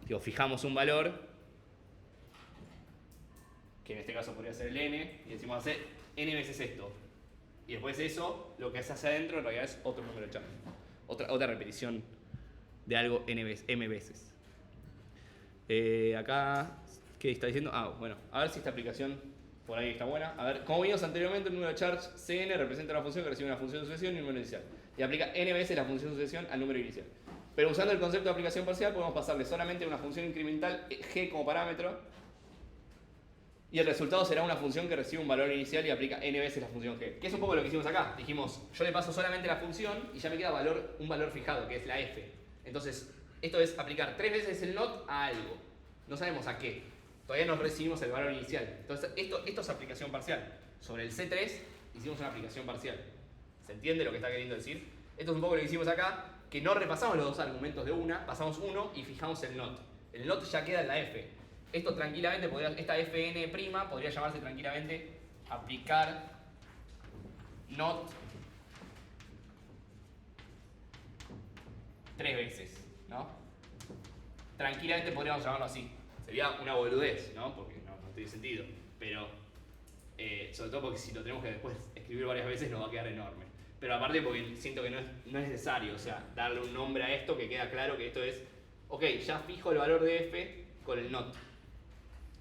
Digo, fijamos un valor, que en este caso podría ser el n, y decimos hacer n veces esto. Y después eso, lo que se hace adentro en realidad es otro número de charge. Otra repetición de algo m veces. Acá, ¿qué está diciendo? Ah, bueno, a ver si esta aplicación por ahí está buena. A ver, como vimos anteriormente, el número de charge cn representa una función que recibe una función de sucesión y un número inicial. Y aplica n veces la función de sucesión al número inicial. Pero usando el concepto de aplicación parcial podemos pasarle solamente una función incremental g como parámetro y el resultado será una función que recibe un valor inicial y aplica n veces la función g. Que es un poco lo que hicimos acá. Dijimos, yo le paso solamente la función y ya me queda un valor fijado, que es la f. Entonces, esto es aplicar 3 veces el not a algo. No sabemos a qué. Todavía no recibimos el valor inicial. Entonces, esto es aplicación parcial. Sobre el C3 hicimos una aplicación parcial. ¿Se entiende lo que está queriendo decir? Esto es un poco lo que hicimos acá, que no repasamos los dos argumentos de una, pasamos uno y fijamos el not. El not ya queda en la f. Esto tranquilamente podría, esta fn' podría llamarse tranquilamente aplicar not 3 veces, ¿no? Tranquilamente podríamos llamarlo así. Sería una boludez, ¿no? Porque no tiene sentido. Pero, sobre todo porque si lo tenemos que después escribir varias veces nos va a quedar enorme. Pero aparte porque siento que no es necesario, o sea, darle un nombre a esto que queda claro que esto es, ok, ya fijo el valor de f con el not.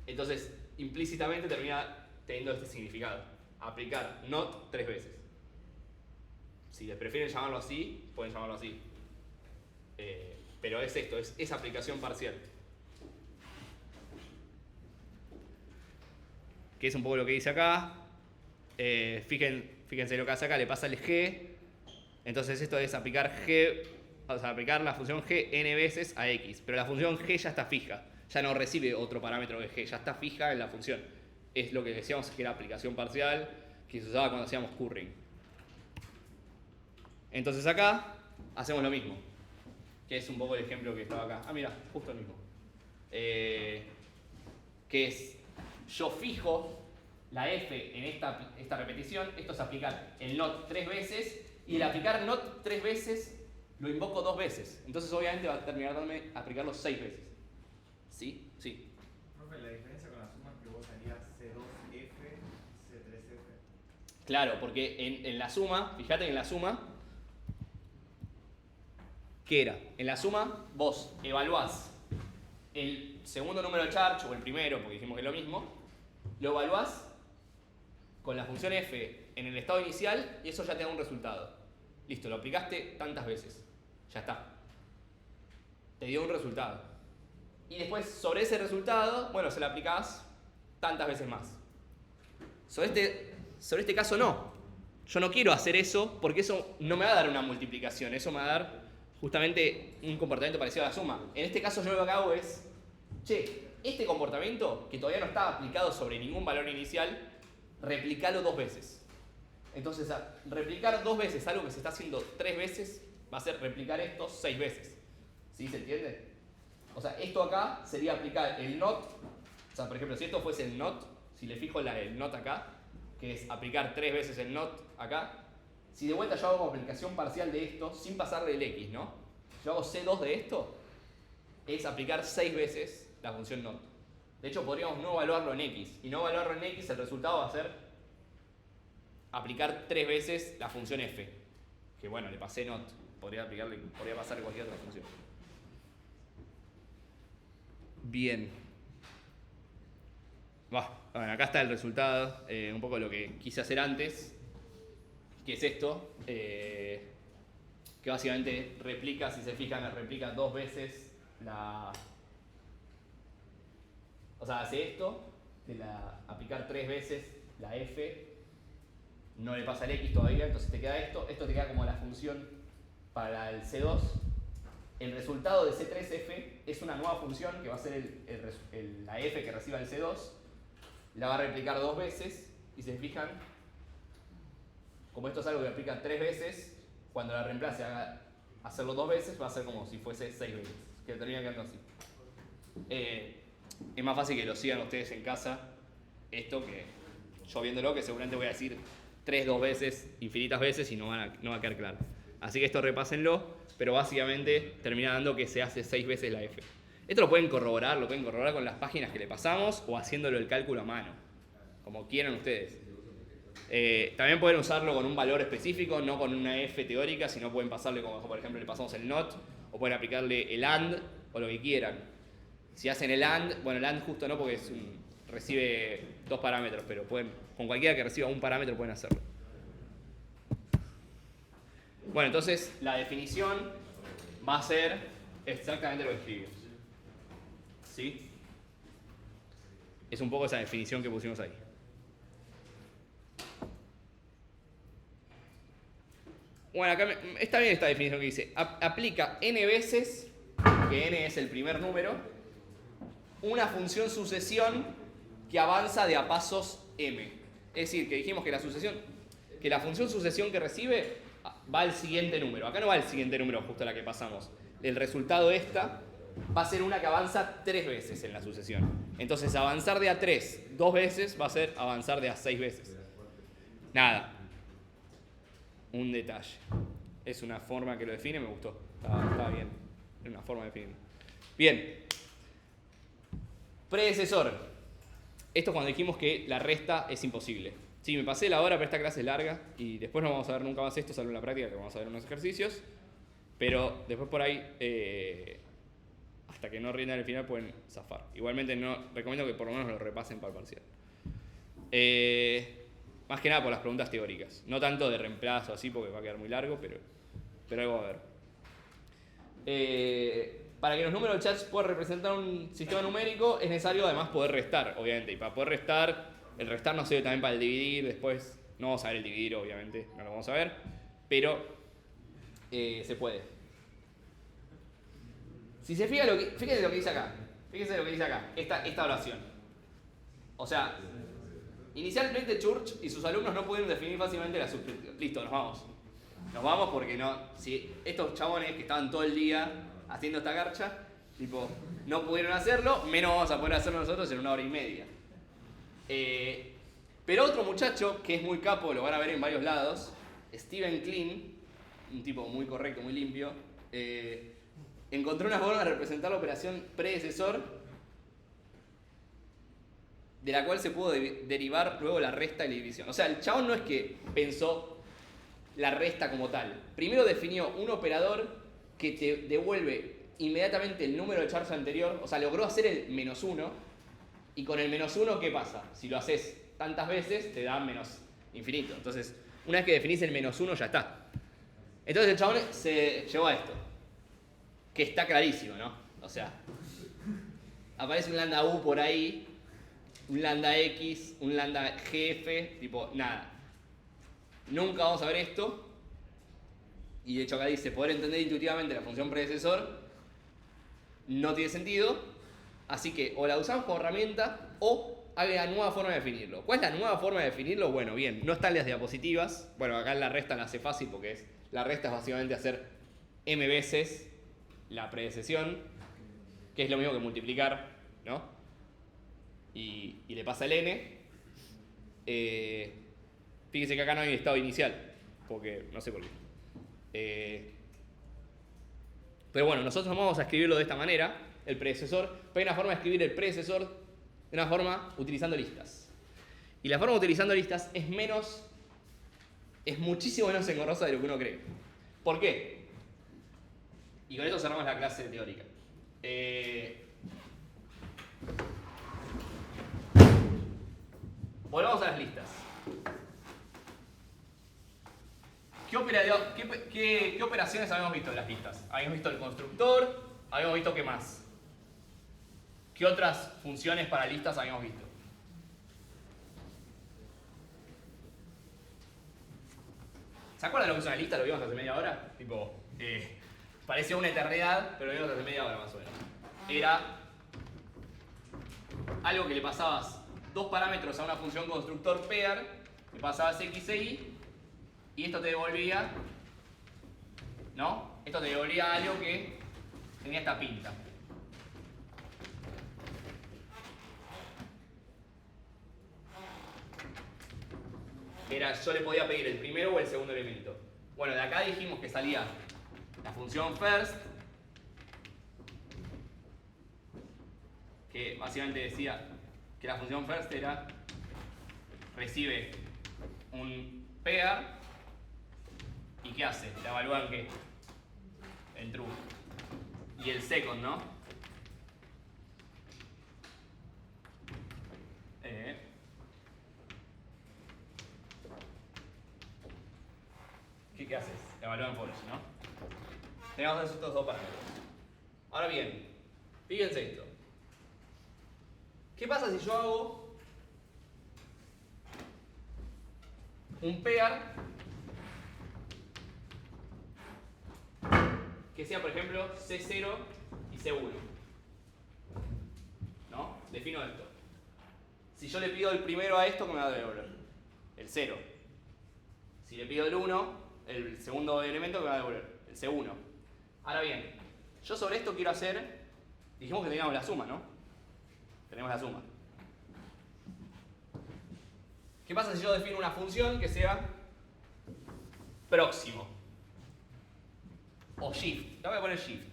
Entonces, implícitamente termina teniendo este significado. Aplicar not 3 veces. Si les prefieren llamarlo así, pueden llamarlo así. Pero es esto, es aplicación parcial. Que es un poco lo que dice acá. Fíjense lo que hace acá, le pasa el g. Entonces esto es aplicar g, o sea, aplicar la función g n veces a x. Pero la función g ya está fija. Ya no recibe otro parámetro de g, ya está fija en la función. Es lo que decíamos que era aplicación parcial, que se usaba cuando hacíamos currying. Entonces acá hacemos lo mismo, que es un poco el ejemplo que estaba acá. Ah, mira, justo el mismo. Que es, yo fijo la f en esta repetición, esto es aplicar el not 3 veces, y el aplicar not 3 veces lo invoco 2 veces. Entonces obviamente va a terminar dándome aplicarlo 6 veces. ¿Sí? Sí. Profe, la diferencia con la suma es que vos harías C2F, C3F. Claro, porque en la suma, fíjate que en la suma, ¿qué era? En la suma vos evaluás el segundo número de charge, o el primero, porque dijimos que es lo mismo, lo evaluás con la función f en el estado inicial y eso ya te da un resultado. Listo, lo aplicaste tantas veces. Ya está. Te dio un resultado. Y después, sobre ese resultado, bueno, se lo aplicás tantas veces más. Sobre este caso no. Yo no quiero hacer eso porque eso no me va a dar una multiplicación. Eso me va a dar justamente un comportamiento parecido a la suma. En este caso yo lo que hago es, este comportamiento, que todavía no está aplicado sobre ningún valor inicial, replicalo 2 veces. Entonces, replicar 2 veces algo que se está haciendo 3 veces, va a ser replicar esto 6 veces. ¿Sí? ¿Se entiende? O sea, esto acá sería aplicar el not. O sea, por ejemplo, si esto fuese el not, si le fijo el not acá, que es aplicar 3 veces el not acá, si de vuelta yo hago como aplicación parcial de esto, sin pasarle el x, ¿no? Yo hago C2 de esto, es aplicar 6 veces la función not. De hecho, podríamos no evaluarlo en x. Y no evaluarlo en x, el resultado va a ser aplicar 3 veces la función f. Que bueno, le pasé not. Podría pasar cualquier otra función. Bien. Bueno, acá está el resultado. Un poco lo que quise hacer antes. Que es esto. Que básicamente replica, si se fijan, replica 2 veces la... O sea, hace esto, aplicar 3 veces la f, no le pasa el x todavía, entonces te queda esto te queda como la función para el C2. El resultado de C3f es una nueva función que va a ser la f que reciba el C2, la va a replicar 2 veces, y si se fijan, como esto es algo que aplica 3 veces, cuando la reemplace a hacerlo 2 veces, va a ser como si fuese 6 veces, que termina quedando así. Es más fácil que lo sigan ustedes en casa, esto, que yo viéndolo, que seguramente voy a decir 2 veces, infinitas veces, y no va a quedar claro. Así que esto repásenlo, pero básicamente termina dando que se hace 6 veces la f. Esto lo pueden corroborar con las páginas que le pasamos o haciéndolo el cálculo a mano, como quieran ustedes. También pueden usarlo con un valor específico, no con una f teórica, sino pueden pasarle, como por ejemplo le pasamos el not, o pueden aplicarle el and, o lo que quieran. Si hacen el AND, bueno, el AND justo no porque recibe 2 parámetros, pero con cualquiera que reciba un parámetro pueden hacerlo. Bueno, entonces la definición va a ser exactamente lo que escribimos. ¿Sí? Es un poco esa definición que pusimos ahí. Bueno, acá está bien esta definición que dice, aplica n veces, que n es el primer número, una función sucesión que avanza de a pasos m. Es decir, que dijimos que la función sucesión que recibe va al siguiente número. Acá no va al siguiente número justo a la que pasamos. El resultado de esta va a ser una que avanza 3 veces en la sucesión. Entonces avanzar de a 3 2 veces va a ser avanzar de a 6 veces. Nada. Un detalle. Es una forma que lo define, me gustó. Estaba bien. Es una forma de definirlo. Bien. Predecesor. Esto es cuando dijimos que la resta es imposible. Sí, me pasé la hora, pero esta clase es larga y después no vamos a ver nunca más esto, salvo en la práctica, que vamos a ver unos ejercicios. Pero después por ahí, hasta que no rindan el final, pueden zafar. Igualmente recomiendo que por lo menos lo repasen para el parcial. Más que nada por las preguntas teóricas. No tanto de reemplazo así, porque va a quedar muy largo, pero algo va a haber. Para que los números del chat puedan representar un sistema numérico, es necesario además poder restar, obviamente. Y para poder restar, el restar nos sirve también para el dividir. Después no vamos a ver el dividir, obviamente, no lo vamos a ver. Pero se puede. Si se fija, fíjense lo que dice acá. Fíjense lo que dice acá, esta oración. O sea, inicialmente Church y sus alumnos no pudieron definir fácilmente la subscripción. Listo, nos vamos. Nos vamos porque no. Si estos chabones que estaban todo el día haciendo esta garcha, tipo, no pudieron hacerlo, menos vamos a poder hacerlo nosotros en 1 hora y media. Pero otro muchacho, que es muy capo, lo van a ver en varios lados, Steven Klein, un tipo muy correcto, muy limpio, encontró una forma de representar la operación predecesor, de la cual se pudo derivar luego la resta y la división. O sea, el chabón no es que pensó la resta como tal. Primero definió un operador que te devuelve inmediatamente el número de charge anterior, o sea, logró hacer el -1, y con el -1, ¿qué pasa? Si lo haces tantas veces, te da menos infinito. Entonces, una vez que definís el -1, ya está. Entonces el chabón se llevó a esto, que está clarísimo, ¿no? O sea, aparece un lambda u por ahí, un lambda x, un lambda gf, tipo, nada. Nunca vamos a ver esto. Y de hecho acá dice, poder entender intuitivamente la función predecesor no tiene sentido, así que o la usamos como herramienta o hay una nueva forma de definirlo. ¿Cuál es la nueva forma de definirlo? Bueno, bien, no están las diapositivas. Bueno, acá la resta la hace fácil porque la resta es básicamente hacer m veces la predecesión, que es lo mismo que multiplicar, ¿no? Y le pasa el n. Fíjense que acá no hay estado inicial, porque no sé por qué. Pero bueno, nosotros vamos a escribirlo de esta manera, el predecesor, pero hay una forma de escribir el predecesor de una forma utilizando listas. Y la forma utilizando listas es muchísimo menos engorrosa de lo que uno cree. ¿Por qué? Y con esto cerramos la clase teórica. Volvamos a las listas. ¿Qué operaciones habíamos visto en las listas? Habíamos visto el constructor, habíamos visto qué más. ¿Qué otras funciones para listas habíamos visto? ¿Se acuerdan de lo que es una lista? Lo vimos hace media hora. Tipo, parecía una eternidad, pero lo vimos hace media hora más o menos. Era algo que le pasabas dos parámetros a una función constructor pair, le pasabas x e y, y esto te devolvía, ¿no? Esto te devolvía algo que tenía esta pinta. Era, yo le podía pedir el primero o el segundo elemento. Bueno, de acá dijimos que salía la función first, que básicamente decía que la función first era, recibe un pair, ¿y qué hace? La evalúa en qué? En true. Y el second, ¿no? ¿Qué haces? La evalúa en false, ¿no? Tenemos estos dos parámetros. Ahora bien, fíjense esto. ¿Qué pasa si yo hago un pair que sea, por ejemplo, C0 y C1? ¿No? Defino esto. Si yo le pido el primero a esto, ¿qué me va a devolver? El 0. Si le pido el 1, el segundo elemento, ¿qué me va a devolver? El C1. Ahora bien, yo sobre esto quiero hacer, dijimos que teníamos la suma, ¿no? Tenemos la suma. ¿Qué pasa si yo defino una función que sea próximo? O shift. Le voy a poner shift.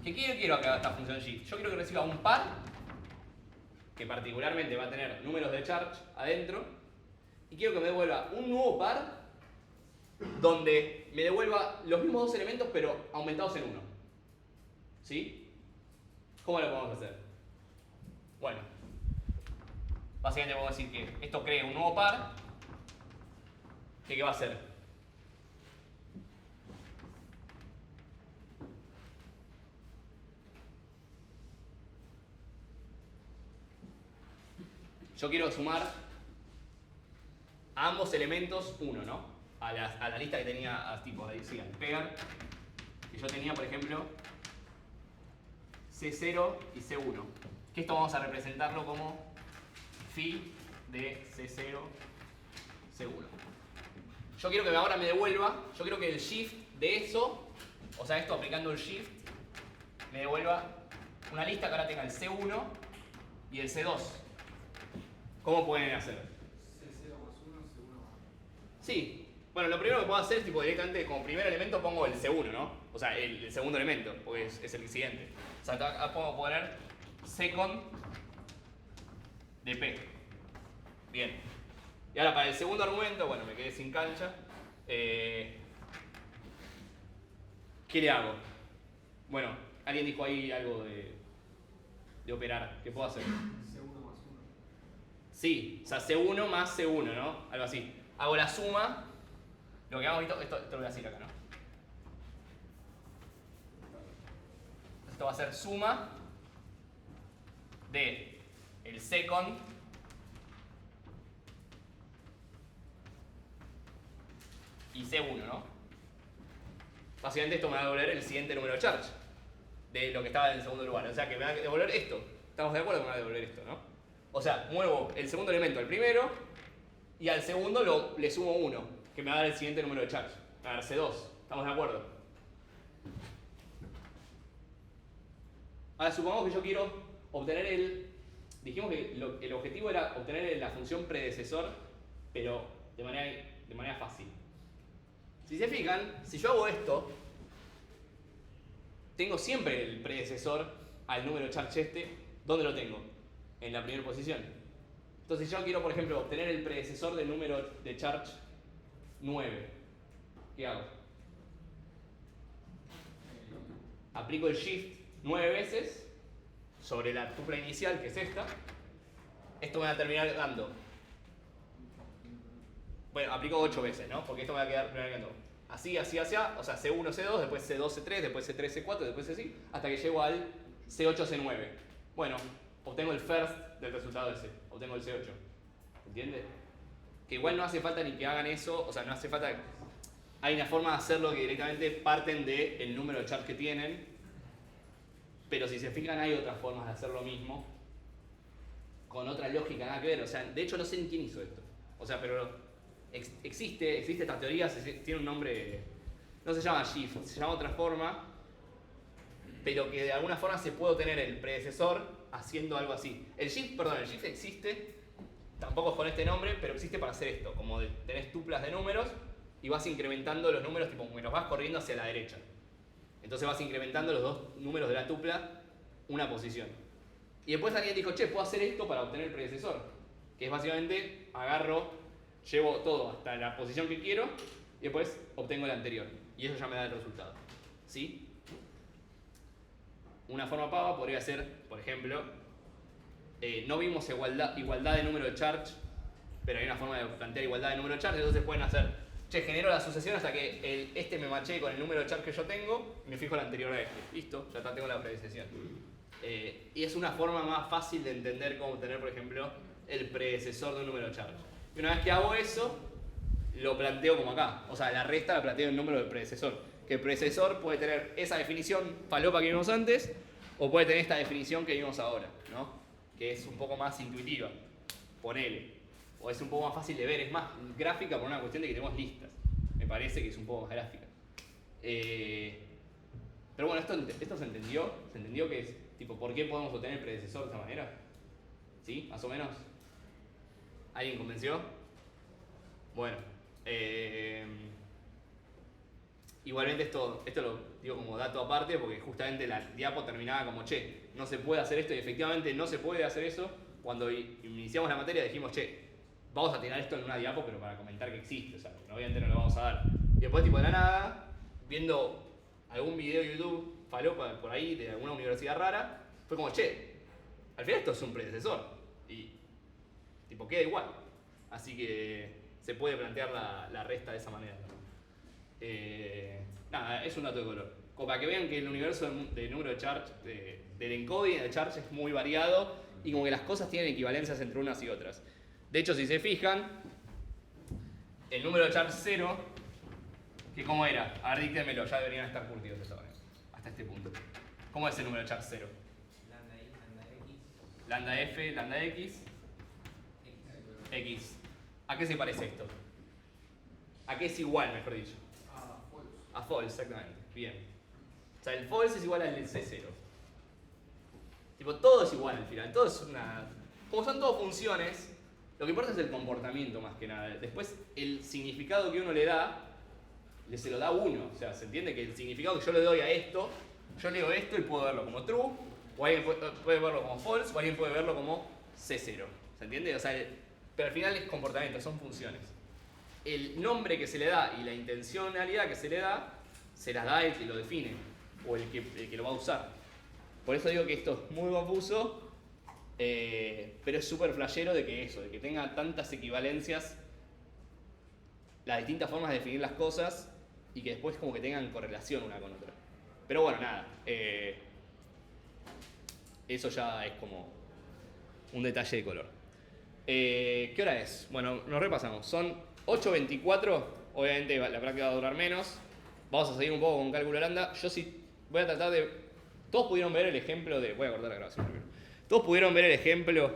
¿Qué quiero que haga esta función shift? Yo quiero que reciba un par, que particularmente va a tener números de charge adentro, y quiero que me devuelva un nuevo par donde me devuelva los mismos dos elementos pero aumentados en uno. ¿Sí? ¿Cómo lo podemos hacer? Bueno, básicamente podemos decir que esto crea un nuevo par, que ¿qué va a hacer? Yo quiero sumar a ambos elementos 1, ¿no? A la lista que tenía, tipo, ahí decía, pair, que yo tenía, por ejemplo, C0 y C1. Que esto vamos a representarlo como phi de C0, C1. Yo quiero que ahora me devuelva, yo quiero que el shift de eso, o sea, esto aplicando el shift, me devuelva una lista que ahora tenga el C1 y el C2. ¿Cómo pueden hacer? C0 más 1, C1 más 1. Sí. Bueno, lo primero que puedo hacer es tipo directamente como primer elemento pongo el C1, ¿no? O sea, el segundo elemento, porque es el siguiente. O sea, acá puedo poner second de P. Bien. Y ahora para el segundo argumento, bueno, me quedé sin cancha. ¿Qué le hago? Bueno, alguien dijo ahí algo de operar. ¿Qué puedo hacer? C1 más 1. Sí, o sea, C1 más C1, ¿no? Algo así. Hago la suma. Lo que hemos visto, esto lo voy a decir acá, ¿no? Esto va a ser suma de el second y C1, ¿no? Básicamente esto me va a devolver el siguiente número de charge de lo que estaba en el segundo lugar. O sea que me va a devolver esto. ¿Estamos de acuerdo que me va a devolver esto, no? O sea, muevo el segundo elemento al primero y al segundo le sumo 1, que me va a dar el siguiente número de charge. Me va a dar C2. ¿Estamos de acuerdo? Ahora supongamos que yo quiero obtener dijimos que el objetivo era obtener la función predecesor, pero de manera fácil. Si se fijan, si yo hago esto, tengo siempre el predecesor al número charge este. ¿Dónde lo tengo? En la primera posición. Entonces, si yo quiero, por ejemplo, obtener el predecesor del número de charge 9, ¿qué hago? Aplico el shift 9 veces sobre la tupla inicial, que es esta. Esto me va a terminar dando. Bueno, aplico 8 veces, ¿no? Porque esto me va a quedar quedando así, así, así, o sea, C1, C2, después C2, C3, después C3, C4, después C5, hasta que llego al C8, C9. Bueno, obtengo el first del resultado ese, obtengo el C8. ¿Entiendes? Que igual no hace falta ni que hagan eso, o sea, no hace falta. Hay una forma de hacerlo que directamente parten del número de charge que tienen, pero si se fijan hay otras formas de hacer lo mismo, con otra lógica, nada que ver. O sea, de hecho no sé ni quién hizo esto. O sea, pero existe esta teoría, tiene un nombre, no se llama shift, se llama otra forma, pero que de alguna forma se puede obtener el predecesor haciendo algo así. El shift existe, tampoco es con este nombre, pero existe para hacer esto, como tenés tuplas de números y vas incrementando los números, tipo que los vas corriendo hacia la derecha. Entonces vas incrementando los dos números de la tupla una posición. Y después alguien dijo, che, puedo hacer esto para obtener el predecesor. Que es básicamente, llevo todo hasta la posición que quiero y después obtengo el anterior. Y eso ya me da el resultado. ¿Sí? Una forma pava podría ser, por ejemplo, no vimos igualdad de número de charge, pero hay una forma de plantear igualdad de número de charge, entonces pueden hacer, che, genero la sucesión hasta que este me machee con el número de charge que yo tengo y me fijo el anterior a este. Listo, ya tengo la predecesión. Y es una forma más fácil de entender cómo obtener, por ejemplo, el predecesor de un número de charge. Y una vez que hago eso, lo planteo como acá. O sea, la resta la planteo en el número del predecesor. Que el predecesor puede tener esa definición falopa que vimos antes, o puede tener esta definición que vimos ahora, ¿no? Que es un poco más intuitiva. Ponele. O es un poco más fácil de ver. Es más gráfica por una cuestión de que tenemos listas. Me parece que es un poco más gráfica. Pero bueno, esto se entendió. Se entendió que es, tipo, ¿por qué podemos obtener el predecesor de esta manera? ¿Sí? ¿Más o menos? ¿Alguien convenció? Bueno. Igualmente esto lo digo como dato aparte porque justamente la diapo terminaba como, che, no se puede hacer esto y efectivamente no se puede hacer eso. Cuando iniciamos la materia dijimos, che, vamos a tirar esto en una diapo pero para comentar que existe, o sea, obviamente no lo vamos a dar. Y después tipo de la nada, viendo algún video de YouTube falopa por ahí de alguna universidad rara, fue como, che, al final esto es un predecesor y tipo queda igual. Así que se puede plantear la resta de esa manera. Nada, es un dato de color. Como para que vean que el universo del número de charge, del encoding de charge es muy variado y como que las cosas tienen equivalencias entre unas y otras. De hecho, si se fijan, el número de charge 0, que ¿cómo era? A ver, díctemelo, ya deberían estar curtidos hasta este punto. ¿Cómo es el número de charge 0? Lambda I, lambda X. Lambda F, lambda X, X. ¿A qué se parece esto? ¿A qué es igual, mejor dicho? A false, exactamente. Bien. O sea, el false es igual al del C0. Tipo, todo es igual al final. Todo es una... Como son todas funciones, lo que importa es el comportamiento más que nada. Después, el significado que uno le da, se lo da uno. O sea, se entiende que el significado que yo le doy a esto, yo leo esto y puedo verlo como true, o alguien puede verlo como false, o alguien puede verlo como C0. ¿Se entiende? O sea, pero al final es comportamiento, son funciones. El nombre que se le da y la intencionalidad que se le da, se las da el que lo define o el que lo va a usar. Por eso digo que esto es muy confuso, pero es súper flashero de que tenga tantas equivalencias, las distintas formas de definir las cosas y que después como que tengan correlación una con otra. Pero bueno, nada, eso ya es como un detalle de color. ¿Qué hora es? Bueno, nos repasamos. Son 8:24, obviamente la práctica va a durar menos. Vamos a seguir un poco con cálculo lambda. Yo sí voy a tratar de... Todos pudieron ver el ejemplo de... Voy a cortar la grabación primero. Todos pudieron ver el ejemplo